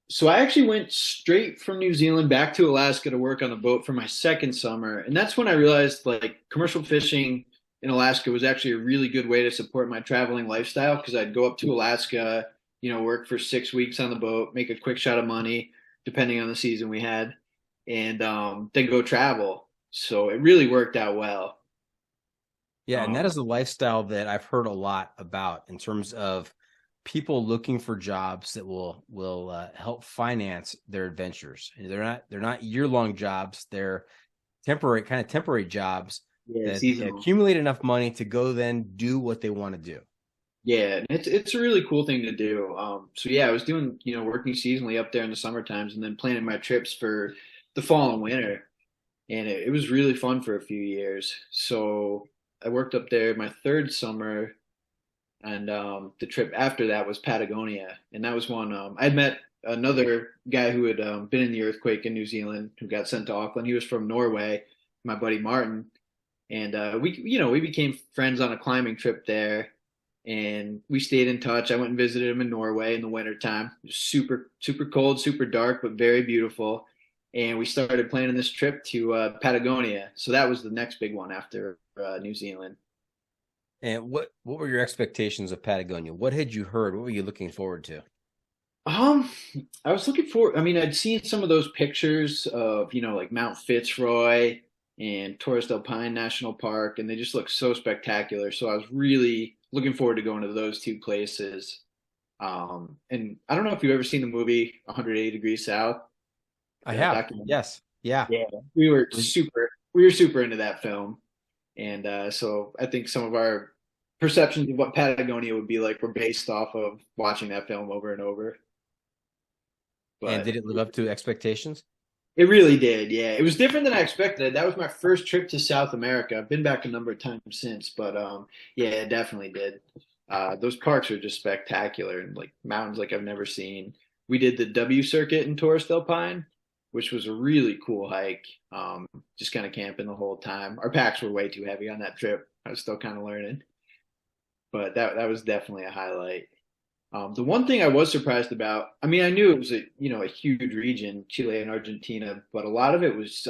So I actually went straight from New Zealand back to Alaska to work on the boat for my second summer. And that's when I realized like commercial fishing in Alaska was actually a really good way to support my traveling lifestyle because I'd go up to Alaska, work for 6 weeks on the boat, make a quick shot of money, depending on the season we had, and then go travel. So it really worked out well. Yeah, and that Um, is a lifestyle that I've heard a lot about in terms of people looking for jobs that will help finance their adventures. They're not year-long jobs. They're temporary jobs yeah, that they seasonal. accumulate enough money to go then do what they want to do. Yeah, and it's a really cool thing to do. So yeah, I was doing, working seasonally up there in the summer times and then planning my trips for the fall and winter. And it was really fun for a few years. So I worked up there my third summer, and the trip after that was Patagonia, and that was one I'd met another guy who had been in the earthquake in New Zealand who got sent to Auckland. He was from Norway, my buddy Martin, and we became friends on a climbing trip there, and we stayed in touch. I went and visited him in Norway in the wintertime. It was super super cold, super dark, but very beautiful. And we started planning this trip to Patagonia. So that was the next big one after New Zealand. And what were your expectations of Patagonia? What had you heard? What were you looking forward to? Um, I was looking for, I mean, I'd seen some of those pictures of, like Mount Fitzroy and Torres del Paine National Park, and they just look so spectacular. So I was really looking forward to going to those two places. And I don't know if you've ever seen the movie 180 Degrees South, I the have. documentary. Yes. Yeah. Yeah, we were super into that film. And so I think some of our perceptions of what Patagonia would be like were based off of watching that film over and over. And But did it live up to expectations? it really did. Yeah, it was different than I expected. That was my first trip to South America. I've been back a number of times since, but yeah, it definitely did. Those parks are just spectacular and like mountains like I've never seen. We did the W circuit in Torres del Paine, which was a really cool hike. Just kind of camping the whole time. Our packs were way too heavy on that trip. I was still kind of learning, but that was definitely a highlight. The one thing I was surprised about, I mean, I knew it was a huge region, Chile and Argentina, but a lot of it was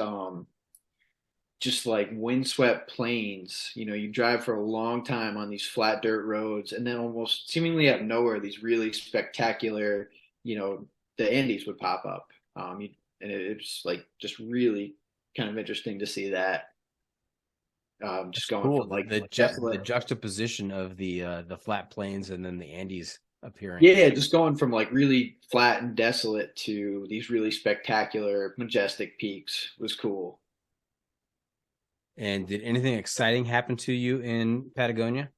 just like windswept plains. You drive for a long time on these flat dirt roads, and then almost seemingly out of nowhere, these really spectacular, the Andes would pop up. And it was like just really kind of interesting to see that. Just going Cool. from like The desolate, juxtaposition of the flat plains and then the Andes appearing. yeah, just going from like really flat and desolate to these really spectacular, majestic peaks was cool. And did anything exciting happen to you in Patagonia?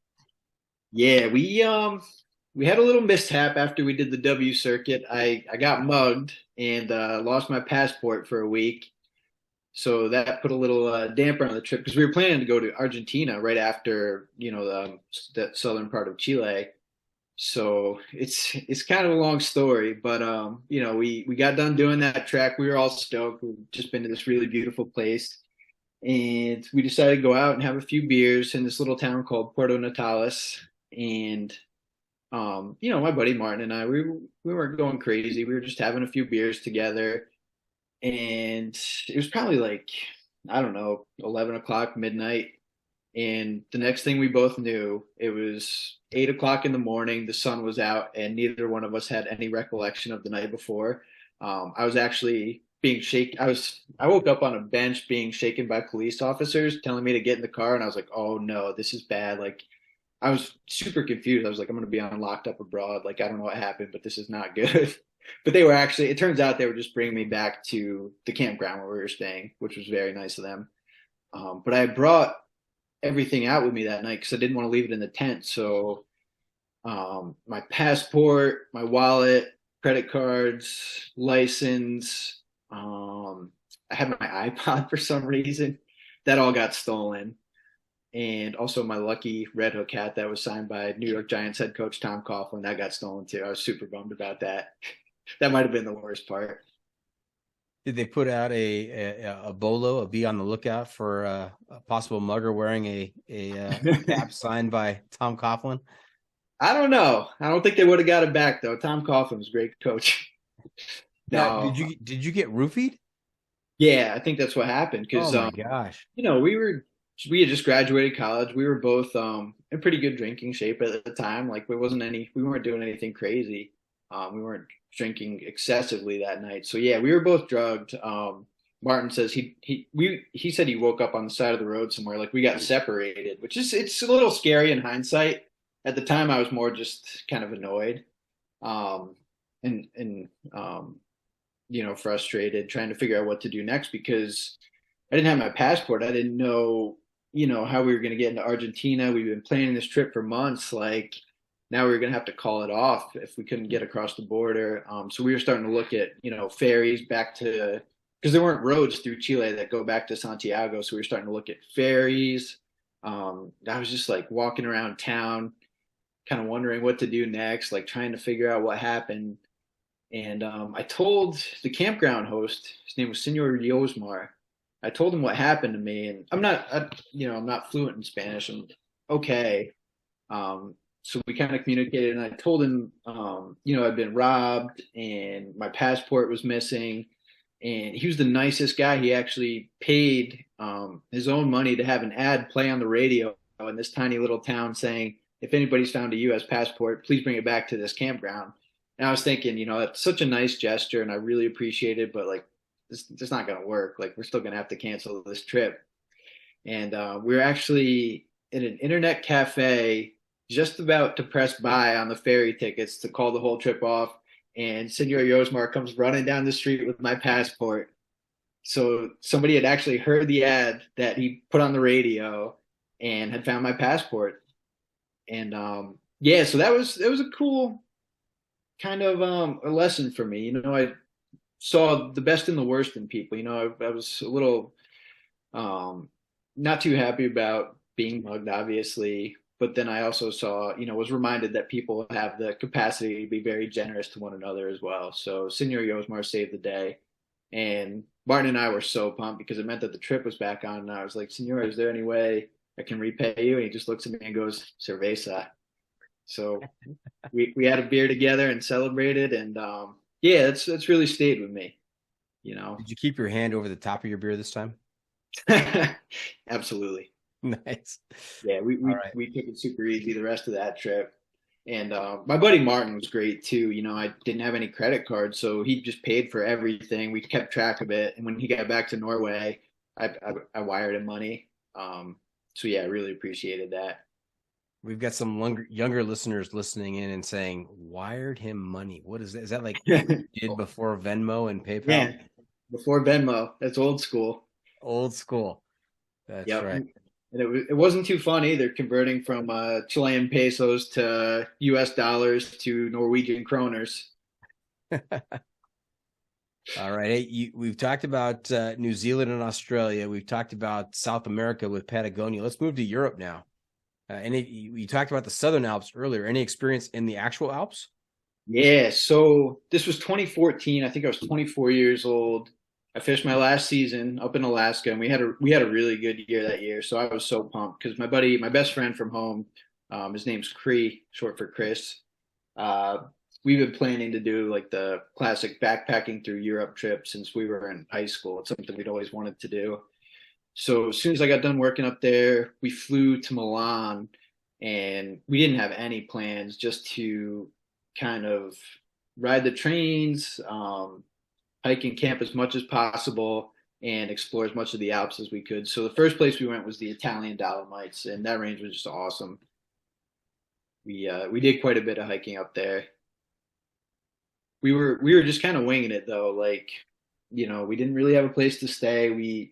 Yeah, we had a little mishap after we did the W circuit. I got mugged and lost my passport for a week. So that put a little damper on the trip because we were planning to go to Argentina right after, that southern part of Chile. So it's kind of a long story, but we got done doing that trek. We were all stoked. We've just been to this really beautiful place, and we decided to go out and have a few beers in this little town called Puerto Natales. And my buddy Martin and I, we weren't going crazy. We were just having a few beers together, and it was probably like I don't know, 11 o'clock, midnight. And the next thing we both knew, it was 8 o'clock in the morning. The sun was out, and neither one of us had any recollection of the night before. I was actually being shaken. I woke up on a bench being shaken by police officers telling me to get in the car, and I was like, "Oh no, this is bad." Like I was super confused. I was like, "I'm going to be on locked up abroad." Like I don't know what happened, but this is not good. But they were actually, it turns out they were just bringing me back to the campground where we were staying, which was very nice of them. But I brought everything out with me that night because I didn't want to leave it in the tent. So my passport, my wallet, credit cards, license, I had my iPod for some reason. That all got stolen. And also my lucky Red Hook hat that was signed by New York Giants head coach Tom Coughlin, that got stolen too. I was super bummed about that. That might have been the worst part. Did they put out a bolo, a be on the lookout for a possible mugger wearing a cap signed by Tom Coughlin? I don't know. I don't think they would have got it back though. Tom Coughlin was a great coach. Now, No. did you get roofied? Yeah, I think that's what happened because Oh my gosh. we had just graduated college. We were both in pretty good drinking shape at the time. Like we weren't doing anything crazy. We weren't drinking excessively that night. So yeah, we were both drugged. Martin says he said he woke up on the side of the road somewhere. Like we got separated, which is it's a little scary in hindsight. At the time, I was more just kind of annoyed, and frustrated, trying to figure out what to do next because I didn't have my passport. I didn't know, how we were going to get into Argentina. We've been planning this trip for months. Like now we were going to have to call it off if we couldn't get across the border. So we were starting to look at, ferries back to, because there weren't roads through Chile that go back to Santiago. So we were starting to look at ferries. I was just like walking around town, kind of wondering what to do next, like trying to figure out what happened. And I told the campground host, his name was Senor Yosmar. I told him what happened to me, and I'm not fluent in Spanish. I'm okay. So we kind of communicated, and I told him, I'd been robbed and my passport was missing. And he was the nicest guy. He actually paid his own money to have an ad play on the radio in this tiny little town saying, if anybody's found a U.S. passport, please bring it back to this campground. And I was thinking, that's such a nice gesture, and I really appreciate it, but like, it's not going to work. Like, we're still going to have to cancel this trip. And we were actually in an internet cafe just about to press buy on the ferry tickets to call the whole trip off. And Senor Yosmar comes running down the street with my passport. So somebody had actually heard the ad that he put on the radio and had found my passport. And so that was a cool kind of a lesson for me. I saw the best and the worst in people. I was a little not too happy about being mugged, obviously, but then I also saw, was reminded that people have the capacity to be very generous to one another as well. So Senor Yosmar saved the day, and Martin and I were so pumped because it meant that the trip was back on. And I was like, Senor, is there any way I can repay you? And he just looks at me and goes, cerveza. So we had a beer together and celebrated, and that's really stayed with me. Did you keep your hand over the top of your beer this time? Absolutely. Nice. Yeah, we took it super easy the rest of that trip. And my buddy Martin was great too. I didn't have any credit cards, so he just paid for everything. We kept track of it. And when he got back to Norway, I wired him money. So yeah, I really appreciated that. We've got some younger listeners listening in and saying, wired him money. What is that? Is that like you did before Venmo and PayPal? Yeah, before Venmo. That's old school. Old school. That's right. And it wasn't too fun either, converting from Chilean pesos to U.S. dollars to Norwegian kroners. All right. Hey, we've talked about New Zealand and Australia. We've talked about South America with Patagonia. Let's move to Europe now. You talked about the Southern Alps earlier. Any experience in the actual Alps? Yeah. So this was 2014. I think I was 24 years old. I fished my last season up in Alaska, and we had a really good year that year. So I was so pumped because my best friend from home, his name's Cree, short for Chris. We've been planning to do like the classic backpacking through Europe trip since we were in high school. It's something we'd always wanted to do. So as soon as I got done working up there, we flew to Milan, and we didn't have any plans, just to kind of ride the trains, hike and camp as much as possible, and explore as much of the Alps as we could. So the first place we went was the Italian Dolomites, and that range was just awesome. We did quite a bit of hiking up there. we were just kind of winging it though. Like, we didn't really have a place to stay.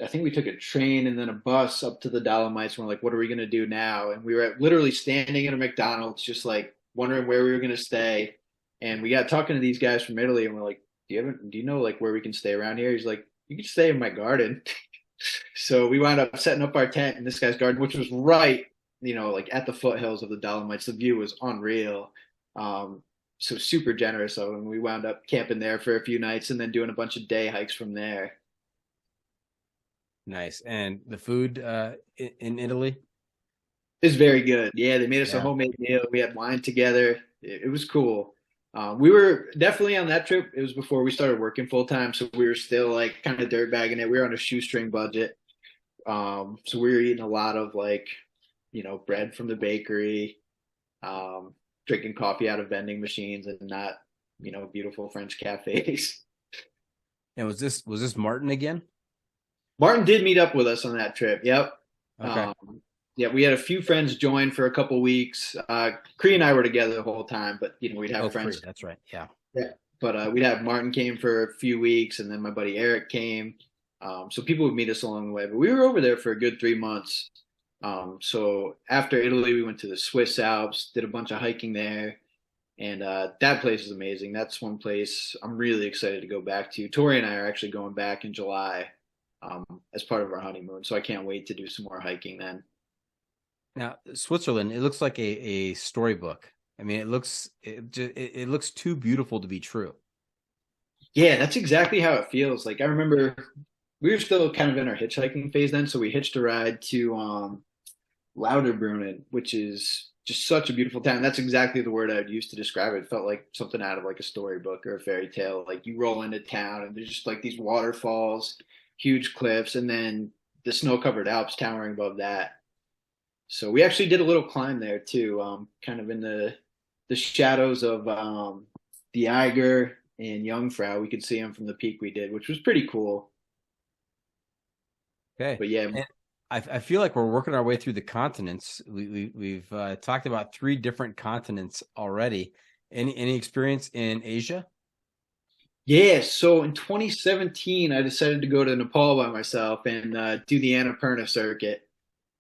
I think we took a train and then a bus up to the Dolomites. And we're like, what are we gonna do now? And we were literally standing at a McDonald's, just like wondering where we were gonna stay. And we got talking to these guys from Italy, and we're like, do you know like where we can stay around here? He's like, you can stay in my garden. So we wound up setting up our tent in this guy's garden, which was right, like at the foothills of the Dolomites. The view was unreal. So super generous of him. We wound up camping there for a few nights and then doing a bunch of day hikes from there. Nice. And the food in Italy? It's very good. Yeah, they made us a homemade meal. We had wine together. It was cool. We were definitely on that trip. It was before we started working full time, so we were still like kind of dirt bagging it. We were on a shoestring budget. So we were eating a lot of like, bread from the bakery, drinking coffee out of vending machines and not, beautiful French cafes. And was this Martin again? Martin did meet up with us on that trip. Yep. Okay. Yeah, we had a few friends join for a couple weeks. Cree and I were together the whole time, but we'd have friends. Cree, that's right. Yeah. Yeah. But we'd have Martin came for a few weeks, and then my buddy Eric came. So people would meet us along the way. But we were over there for a good 3 months. So after Italy, we went to the Swiss Alps, did a bunch of hiking there, and that place is amazing. That's one place I'm really excited to go back to. Tori and I are actually going back in July as part of our honeymoon, so I can't wait to do some more hiking then. Now, Switzerland, it looks like a storybook. I mean, it looks too beautiful to be true. Yeah, that's exactly how it feels. Like I remember we were still kind of in our hitchhiking phase then, so we hitched a ride to Lauterbrunnen, which is just such a beautiful town. That's exactly the word I would use to describe it. It felt like something out of like a storybook or a fairy tale. Like you roll into town and there's just like these waterfalls, huge cliffs, and then the snow-covered Alps towering above that. So we actually did a little climb there too, kind of in the shadows of the Eiger and Jungfrau. We could see them from the peak we did, which was pretty cool. Okay. But yeah, and I feel like we're working our way through the continents. We've talked about 3 different continents already. Any experience in Asia? Yeah, so in 2017, I decided to go to Nepal by myself and do the Annapurna Circuit.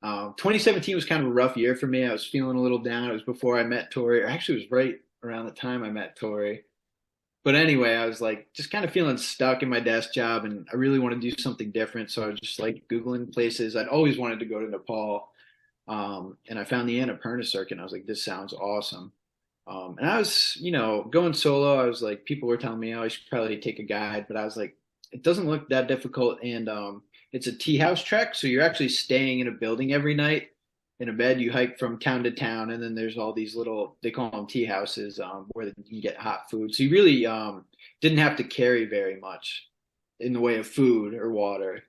2017 was kind of a rough year for me. I was feeling a little down. It was before I met Tori, or actually it was right around the time I met Tori. But anyway, I was like just kind of feeling stuck in my desk job and I really want to do something different. So I was just like Googling places. I'd always wanted to go to Nepal. And I found the Annapurna Circuit and I was like, this sounds awesome. And I was, going solo. I was like, people were telling me, oh, I should probably take a guide, but I was like, it doesn't look that difficult. And it's a tea house trek. So you're actually staying in a building every night in a bed. You hike from town to town. And then there's all these little, they call them tea houses where you can get hot food. So you really didn't have to carry very much in the way of food or water.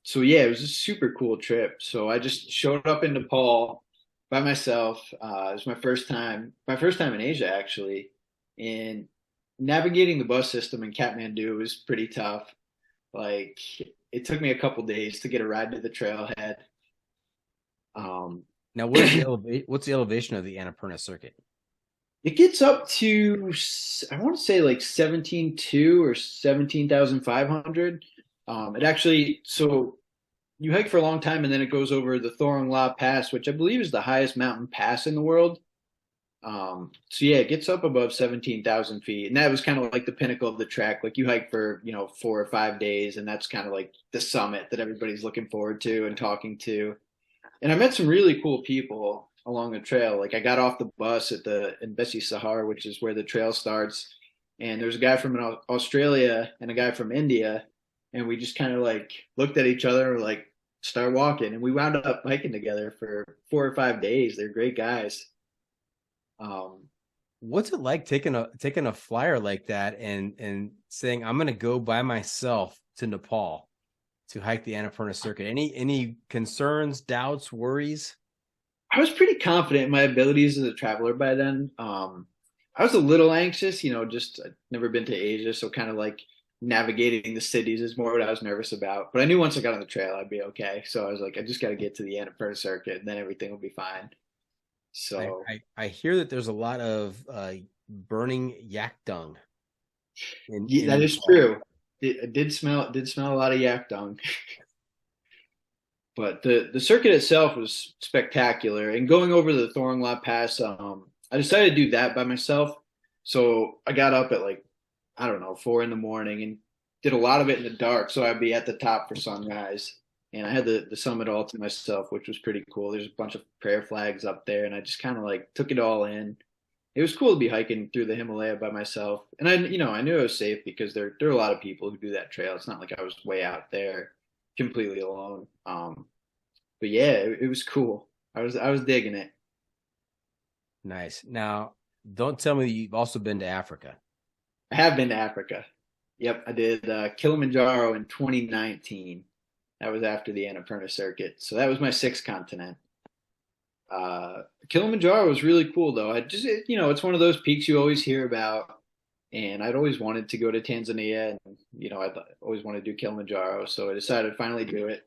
So yeah, it was a super cool trip. So I just showed up in Nepal by myself. It was my first time in Asia actually. And navigating the bus system in Kathmandu was pretty tough. Like it took me a couple days to get a ride to the trailhead. Now, what's the elevation of the Annapurna Circuit? It gets up to, I want to say like 17,200 or 17,500. It actually, so you hike for a long time and then it goes over the Thorong La Pass, which I believe is the highest mountain pass in the world. So yeah, it gets up above 17,000 feet. And that was kind of like the pinnacle of the trek. Like you hike for, 4 or 5 days and that's kind of like the summit that everybody's looking forward to and talking to. And I met some really cool people along the trail. Like I got off the bus in Bessi Sahar, which is where the trail starts. And there's a guy from Australia and a guy from India. And we just kind of like looked at each other and were like, start walking. And we wound up hiking together for 4 or 5 days. They're great guys. What's it like taking a flyer like that and saying, I'm going to go by myself to Nepal to hike the Annapurna Circuit? Any concerns, doubts, worries? I was pretty confident in my abilities as a traveler by then. I was a little anxious, just I'd never been to Asia. So kind of like navigating the cities is more what I was nervous about. But I knew once I got on the trail, I'd be okay. So I was like, I just got to get to the Annapurna Circuit and then everything will be fine. So I hear that there's a lot of burning yak dung. Yeah, that is true. It did smell a lot of yak dung. But the circuit itself was spectacular. And going over the Thornlot Pass, I decided to do that by myself. So I got up at like, I don't know, 4 in the morning and did a lot of it in the dark. So I'd be at the top for sunrise. And I had the summit all to myself, which was pretty cool. There's a bunch of prayer flags up there, and I just kind of like took it all in. It was cool to be hiking through the Himalaya by myself. And I knew I was safe because there are a lot of people who do that trail. It's not like I was way out there completely alone. But yeah, it was cool. I was digging it. Nice. Now, don't tell me that you've also been to Africa. I have been to Africa. Yep, I did Kilimanjaro in 2019. That was after the Annapurna Circuit. So that was my sixth continent. Kilimanjaro was really cool though. It's one of those peaks you always hear about, and I'd always wanted to go to Tanzania, and I'd always wanted to do Kilimanjaro, so I decided to finally do it.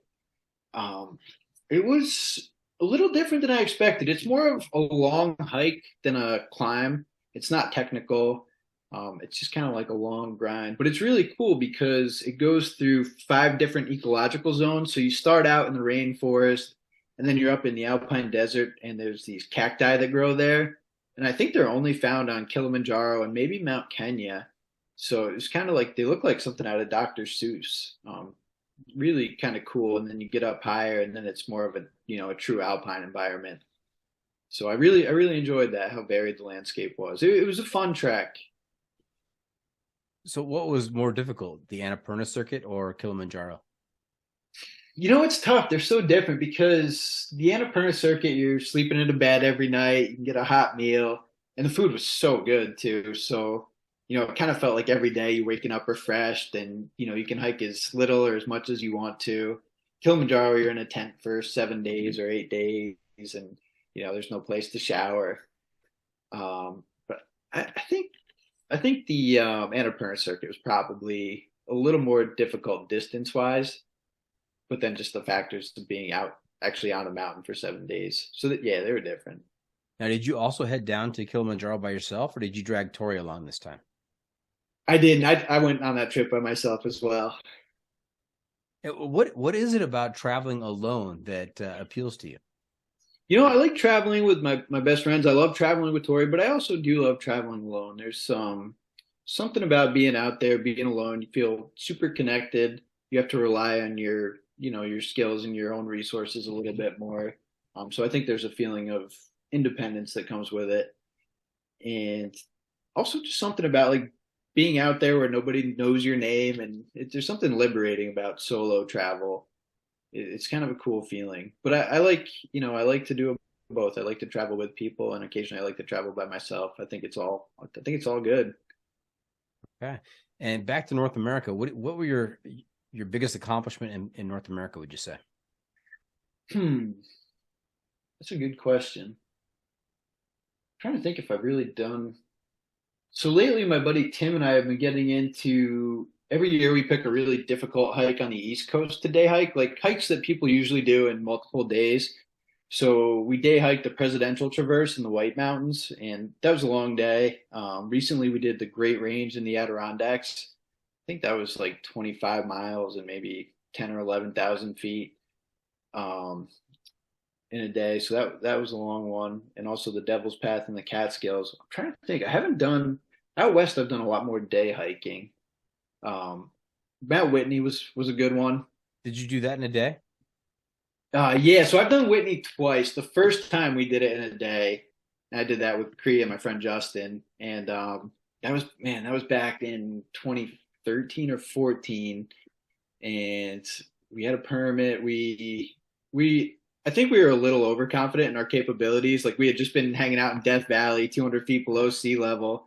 It was a little different than I expected. It's more of a long hike than a climb. It's not technical. It's just kind of like a long grind, but it's really cool because it goes through 5 different ecological zones. So you start out in the rainforest, and then you're up in the alpine desert, and there's these cacti that grow there. And I think they're only found on Kilimanjaro and maybe Mount Kenya. So it's kind of like they look like something out of Dr. Seuss. Really kind of cool. And then you get up higher, and then it's more of a true alpine environment. So I really enjoyed that, how varied the landscape was. It was a fun trek. So what was more difficult, the Annapurna Circuit or Kilimanjaro? It's tough. They're so different because the Annapurna Circuit, you're sleeping in a bed every night, you can get a hot meal, and the food was so good too. So, it kind of felt like every day you're waking up refreshed, and, you can hike as little or as much as you want to. Kilimanjaro, you're in a tent for 7 days or 8 days, and, there's no place to shower. But I think the Annapurna Circuit was probably a little more difficult distance-wise, but then just the factors of being actually on the mountain for 7 days. So yeah, they were different. Now, did you also head down to Kilimanjaro by yourself, or did you drag Tori along this time? I didn't. I went on that trip by myself as well. What is it about traveling alone that appeals to you? I like traveling with my best friends. I love traveling with Tori, but I also do love traveling alone. There's something about being out there, being alone. You feel super connected. You have to rely on your skills and your own resources a little bit more. So I think there's a feeling of independence that comes with it. And also just something about like being out there where nobody knows your name, and there's something liberating about solo travel. It's kind of a cool feeling, but I like to do both. I like to travel with people, and occasionally I like to travel by myself. I think it's all good. Okay. And back to North America, what were your biggest accomplishment in North America, would you say? That's a good question. I'm trying to think if I've really done. So lately, my buddy Tim and I have been getting into. Every year we pick a really difficult hike on the East Coast to day hike, like hikes that people usually do in multiple days. So we day hiked the Presidential Traverse in the White Mountains, and that was a long day. Recently we did the Great Range in the Adirondacks. I think that was like 25 miles and maybe 10 or 11,000 feet in a day. So that was a long one. And also the Devil's Path in the Catskills. I'm trying to think. I haven't done out west. I've done a lot more day hiking. Mount Whitney was a good one. Did you do that in a day? Yeah, so I've done Whitney twice. The first time we did it in a day, I did that with Cree and my friend Justin, and that was back in 2013 or 14, and we had a permit. I think we were a little overconfident in our capabilities. Like we had just been hanging out in Death Valley, 200 feet below sea level,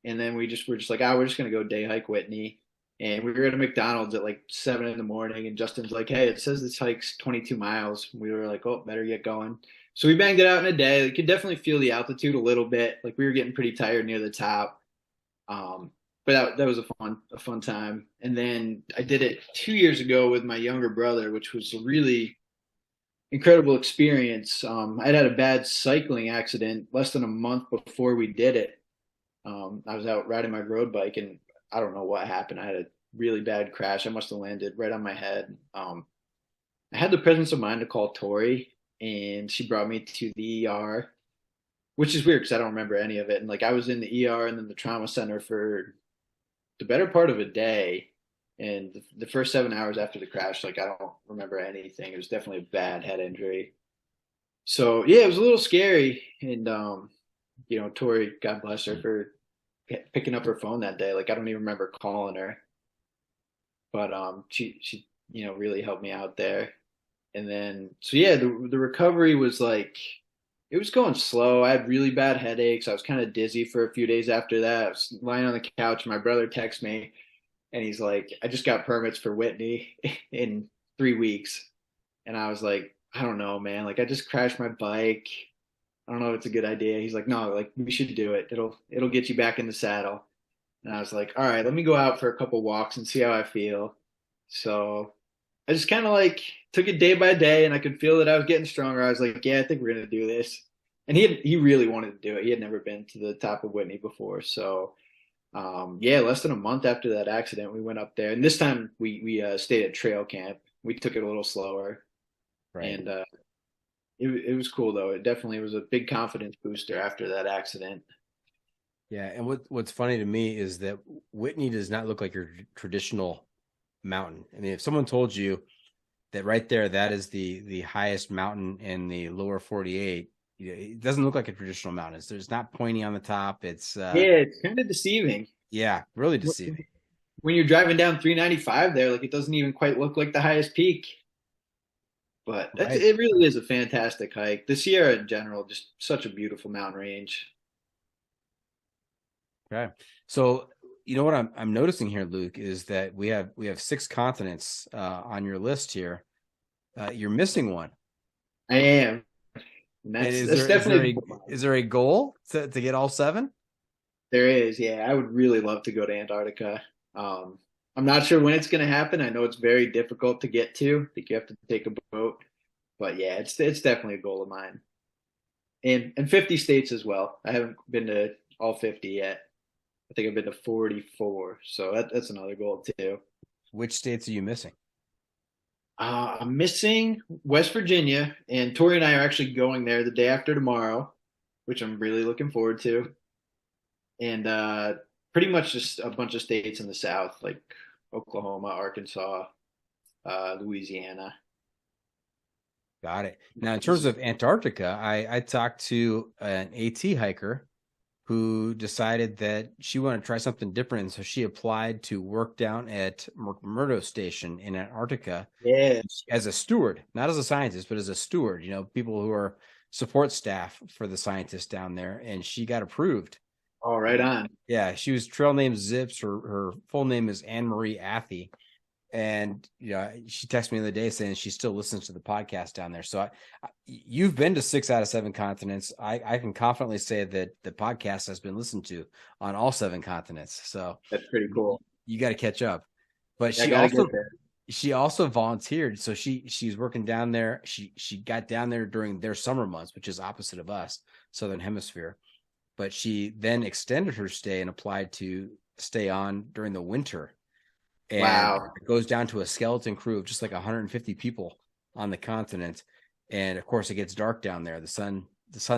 and then we're just like, we're just gonna go day hike Whitney. And we were at a McDonald's at like 7 in the morning, and Justin's like, hey, it says this hike's 22 miles. We were like, oh, better get going. So we banged it out in a day. You could definitely feel the altitude a little bit. Like we were getting pretty tired near the top. But that was a fun time. And then I did it 2 years ago with my younger brother, which was a really incredible experience. I'd had a bad cycling accident less than a month before we did it. I was out riding my road bike, and I don't know what happened. I had a really bad crash. I must have landed right on my head. I had the presence of mind to call Tori, and she brought me to the ER, which is weird because I don't remember any of it. And like I was in the ER and then the trauma center for the better part of a day. And the first 7 hours after the crash, like I don't remember anything. It was definitely a bad head injury. So yeah, it was a little scary. And Tori, God bless her for picking up her phone that day. Like I don't even remember calling her, but she really helped me out there. And then so yeah, the recovery was like it was going slow. I had really bad headaches. I was kind of dizzy for a few days after that. I was lying on the couch. My brother texts me, and he's like, "I just got permits for Whitney in 3 weeks." And I was like, "I don't know, man. Like, I just crashed my bike. I don't know if it's a good idea." He's like, "No, like we should do it. It'll get you back in the saddle." And I was like, "All right, let me go out for a couple walks and see how I feel." So I just kind of like took it day by day, and I could feel that I was getting stronger. I was like, "Yeah, I think we're gonna do this." And he really wanted to do it. He had never been to the top of Whitney before, so yeah, less than a month after that accident, we went up there, and this time we stayed at trail camp. We took it a little slower, Right. and it was cool though. It definitely was a big confidence booster after that accident. Yeah, and what's funny to me is that Whitney does not look like your traditional mountain. I mean, if someone told you that right there, that is the highest mountain in the lower 48, it doesn't look like a traditional mountain. It's not pointy on the top. It's Yeah, it's kind of deceiving. yeah, really deceiving. When you're driving down 395 there, like it doesn't even quite look like the highest peak. But Right. it really is a fantastic hike. The Sierra in general, just such a beautiful mountain range. Okay. So you know what I'm noticing here, Luke, is that we have 6 continents on your list here. You're missing one. I am. And And that's definitely is there a goal to get all 7? there is. Yeah, I would really love to go to Antarctica. I'm not sure when it's going to happen. I know it's very difficult to get to. I think you have to take a boat. But yeah, it's definitely a goal of mine. And 50 states as well. I haven't been to all 50 yet. I think I've been to 44. So that's another goal too. Which states are you missing? I'm missing West Virginia, and Tori and I are actually going there the day after tomorrow, which I'm really looking forward to. And pretty much just a bunch of states in the South, like Oklahoma, Arkansas, Louisiana. Got it. Now, in terms of Antarctica, I talked to an AT hiker who decided that she wanted to try something different. And so she applied to work down at McMurdo Station in Antarctica Yeah. as a steward, not as a scientist, but as a steward, people who are support staff for the scientists down there. And she got approved. All right on. Yeah, she was trail name Zips. Her full name is Anne Marie Athey. And she texted me the other day saying she still listens to the podcast down there. So you've been to 6 out of 7 continents. I can confidently say that the podcast has been listened to on all 7 continents. So That's pretty cool. You got to catch up. But she also volunteered. So she's working down there. She got down there during their summer months, which is opposite of us, Southern Hemisphere. But she then extended her stay and applied to stay on during the winter. And wow. It goes down to a skeleton crew of just like 150 people on the continent. And of course, it gets dark down there. The sun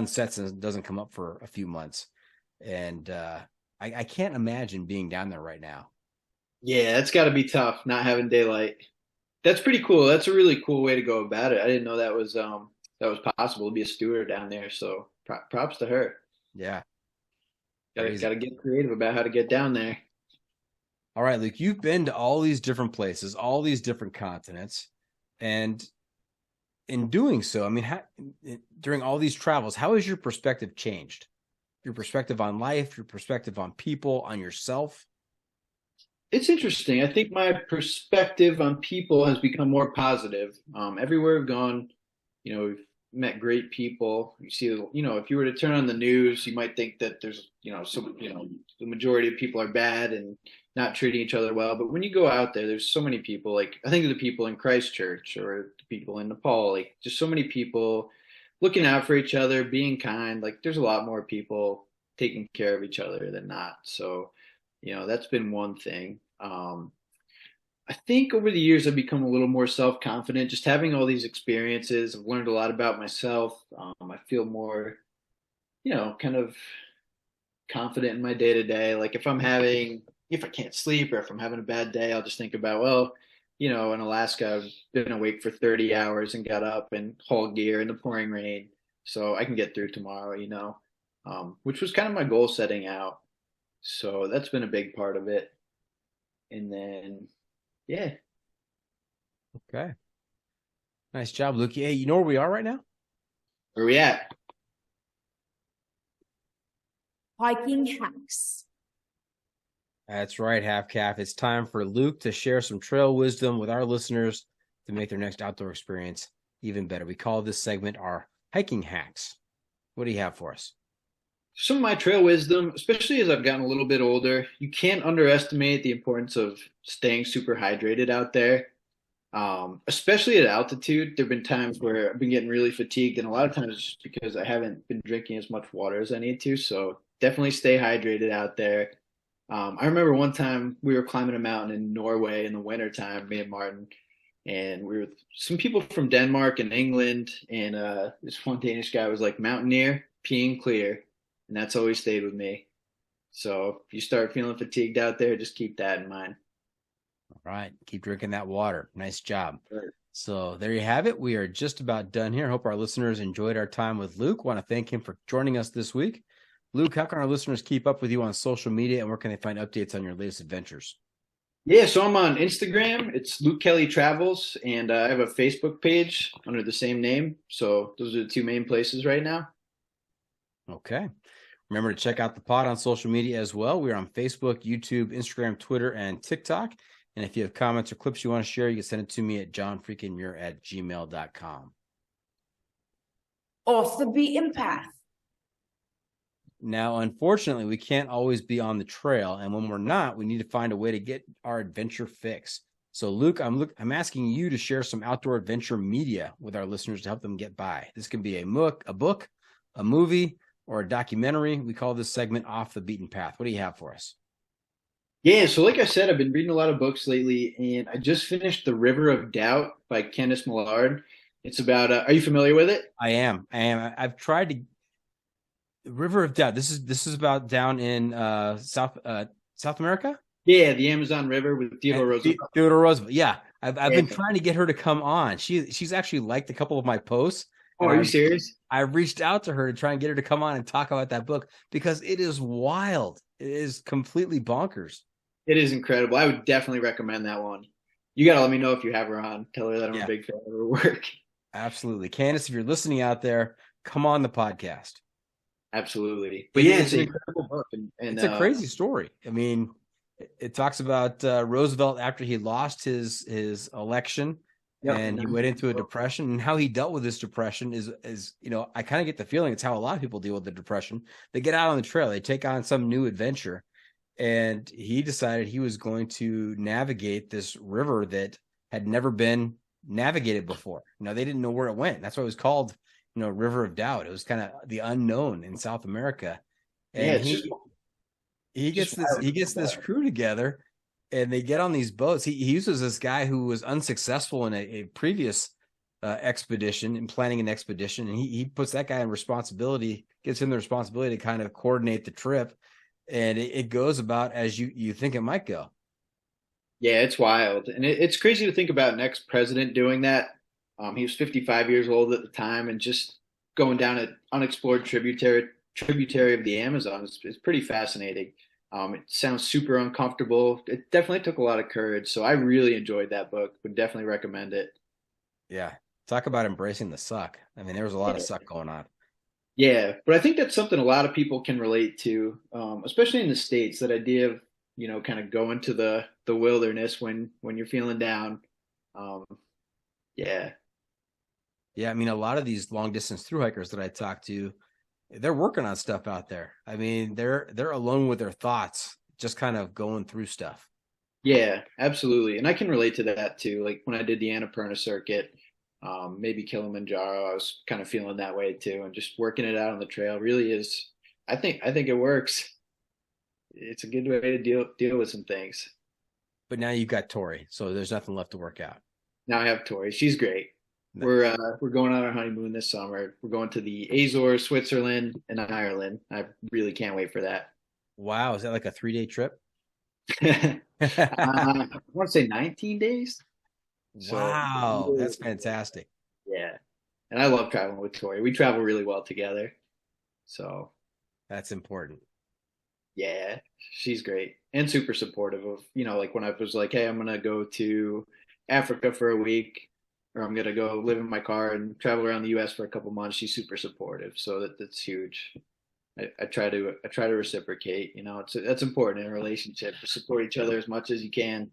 sets and doesn't come up for a few months. And I can't imagine being down there right now. Yeah, that's got to be tough, not having daylight. That's pretty cool. That's a really cool way to go about it. I didn't know that was possible to be a steward down there. So props to her. Yeah. Got to get creative about how to get down there. All right, Luke, you've been to all these different places, all these different continents. And in doing so, I mean, during all these travels, how has your perspective changed? Your perspective on life, your perspective on people, on yourself? It's interesting. I think my perspective on people has become more positive. Everywhere I've gone, we've met great people. You see, if you were to turn on the news, you might think that there's, the majority of people are bad and not treating each other well. But when you go out there, there's so many people. Like I think of the people in Christchurch or the people in Nepal, like just so many people looking out for each other, being kind. Like there's a lot more people taking care of each other than not. So, that's been one thing. I think over the years I've become a little more self-confident. Just having all these experiences, I've learned a lot about myself. I feel more, kind of confident in my day to day. Like if I can't sleep or if I'm having a bad day, I'll just think about, well, in Alaska, I've been awake for 30 hours and got up and hauled gear in the pouring rain. So I can get through tomorrow, which was kind of my goal setting out. So that's been a big part of it. And then, yeah. Okay. Nice job, Luke. Hey, you know where we are right now? Where we at? Hiking hacks. That's right, Half Calf. It's time for Luke to share some trail wisdom with our listeners to make their next outdoor experience even better. We call this segment our hiking hacks. What do you have for us? Some of my trail wisdom, especially as I've gotten a little bit older, you can't underestimate the importance of staying super hydrated out there. Especially at altitude, there have been times where I've been getting really fatigued, and a lot of times it's just because I haven't been drinking as much water as I need to. So definitely stay hydrated out there. I remember one time we were climbing a mountain in Norway in the wintertime, me and Martin, and we were with some people from Denmark and England, and this one Danish guy was like, "Mountaineer, peeing clear," and that's always stayed with me. So if you start feeling fatigued out there, just keep that in mind. All right. Keep drinking that water. Nice job. Right. So there you have it. We are just about done here. Hope our listeners enjoyed our time with Luke. Want to thank him for joining us this week. Luke, how can our listeners keep up with you on social media, and where can they find updates on your latest adventures? Yeah, so I'm on Instagram. It's Luke Kelly Travels, and I have a Facebook page under the same name. So those are the two main places right now. Okay. Remember to check out the pod on social media as well. We're on Facebook, YouTube, Instagram, Twitter, and TikTok. And if you have comments or clips you want to share, you can send it to me at johnfreakinmuir@gmail.com. Off the beaten path. Now, unfortunately, we can't always be on the trail. And when we're not, we need to find a way to get our adventure fix. So, Luke, I'm asking you to share some outdoor adventure media with our listeners to help them get by. This can be a book, a movie, or a documentary. We call this segment Off the Beaten Path. What do you have for us? Yeah, so like I said, I've been reading a lot of books lately, and I just finished The River of Doubt by Kenneth Millard. It's about, are you familiar with it? I am. I've tried to. River of Doubt. This is about down in South America. Yeah, the Amazon River with Theodore Roosevelt. Theodore Roosevelt. Yeah, I've been trying to get her to come on. She's actually liked a couple of my posts. Oh, are you serious? I reached out to her to try and get her to come on and talk about that book because it is wild. It is completely bonkers. It is incredible. I would definitely recommend that one. You got to let me know if you have her on. Tell her that I'm a big fan of her work. Absolutely. Candace, if you're listening out there, come on the podcast. Absolutely. But yeah, it's an incredible book. And it's a crazy story. I mean, it talks about Roosevelt after he lost his election. Yep. And he went into a depression, and how he dealt with this depression is I kind of get the feeling it's how a lot of people deal with the depression. They get out on the trail, they take on some new adventure, and he decided he was going to navigate this river that had never been navigated before. They didn't know where it went. That's why it was called, River of Doubt. It was kind of the unknown in South America. And he gets this crew together. And they get on these boats. He uses this guy who was unsuccessful in a previous expedition, in planning an expedition. And he puts that guy in responsibility, gives him the responsibility to kind of coordinate the trip. And it goes about as you think it might go. Yeah, it's wild. And it's crazy to think about an ex-president doing that. He was 55 years old at the time, and just going down an unexplored tributary of the Amazon is pretty fascinating. It sounds super uncomfortable. It definitely took a lot of courage. So I really enjoyed that book. Would definitely recommend it. Yeah. Talk about embracing the suck. I mean, there was a lot of suck going on. Yeah. But I think that's something a lot of people can relate to, especially in the States, that idea of, kind of going to the wilderness when you're feeling down. Yeah. Yeah. I mean, a lot of these long distance thru hikers that I talk to, they're working on stuff out there. I mean, they're alone with their thoughts, just kind of going through stuff. Yeah, absolutely. And I can relate to that too. Like when I did the Annapurna Circuit, maybe Kilimanjaro, I was kind of feeling that way too. And just working it out on the trail really is I think it works. It's a good way to deal with some things. But now you've got Tori, so there's nothing left to work out. Now I have Tori. She's great. Nice. We're going on our honeymoon this summer. We're going to the Azores, Switzerland, and Ireland. I really can't wait for that. Wow, is that like a 3-day trip? I want to say 19 days. Wow, that's fantastic. Yeah. And I love traveling with Tori. We travel really well together. So That's important. yeah, she's great and super supportive of, like when I was like, hey, I'm gonna go to Africa for a week, or I'm gonna go live in my car and travel around the US for a couple months. She's super supportive. So that's huge. I try to reciprocate, that's important in a relationship, to support each other as much as you can.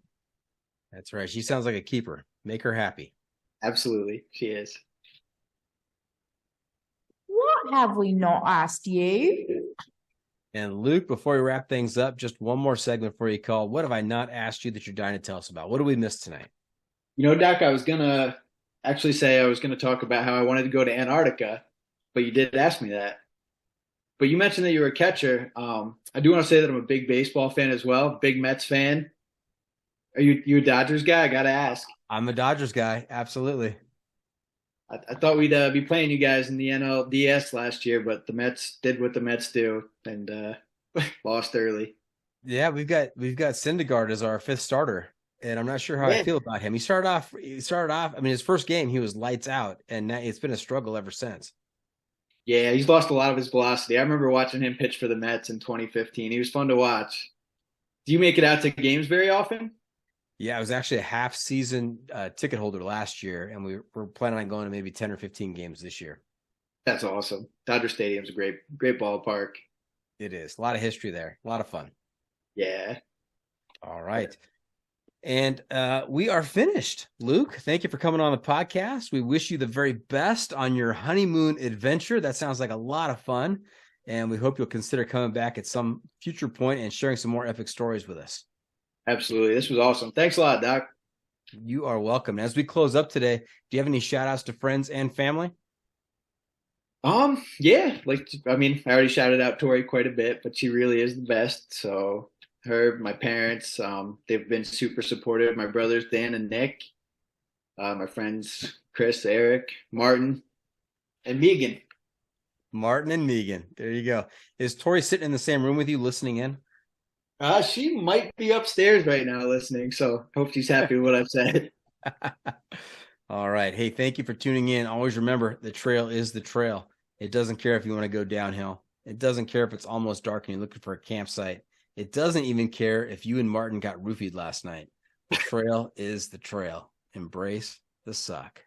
That's right. She sounds like a keeper. Make her happy. Absolutely. She is. What have we not asked you? And Luke, before we wrap things up, just one more segment for you called What Have I Not Asked You That You're Dying to Tell Us About? What do we miss tonight? Doc, I was gonna talk about how I wanted to go to Antarctica, but you did ask me that. But you mentioned that you were a catcher. I do want to say that I'm a big baseball fan as well, big Mets fan. Are you a Dodgers guy? I gotta ask. I'm a Dodgers guy. Absolutely. I thought we'd be playing you guys in the NLDS last year, but the Mets did what the Mets do and lost early. Yeah, we've got Syndergaard as our fifth starter, and I'm not sure how I feel about him. He started off. I mean, his first game he was lights out, and now it's been a struggle ever since. Yeah, he's lost a lot of his velocity. I remember watching him pitch for the Mets in 2015. He was fun to watch. Do you make it out to games very often? Yeah, I was actually a half-season ticket holder last year, and we were planning on going to maybe 10 or 15 games this year. That's awesome. Dodger Stadium's a great ballpark. It is. A lot of history there. A lot of fun. Yeah. All right. And we are finished. Luke, thank you for coming on the podcast. We wish you the very best on your honeymoon adventure. That sounds like a lot of fun. And we hope you'll consider coming back at some future point and sharing some more epic stories with us. Absolutely. This was awesome. Thanks a lot, Doc. You are welcome. As we close up today, do you have any shout outs to friends and family? Yeah, I already shouted out Tori quite a bit, but she really is the best. So her, my parents, they've been super supportive. My brothers, Dan and Nick, my friends, Chris, Eric, Martin, and Megan. Martin and Megan. There you go. Is Tori sitting in the same room with you listening in? She might be upstairs right now listening, so hope she's happy with what I've said. All right. Hey, thank you for tuning in. Always remember, the trail is the trail. It doesn't care if you want to go downhill. It doesn't care if it's almost dark and you're looking for a campsite. It doesn't even care if you and Martin got roofied last night. The trail is the trail. Embrace the suck.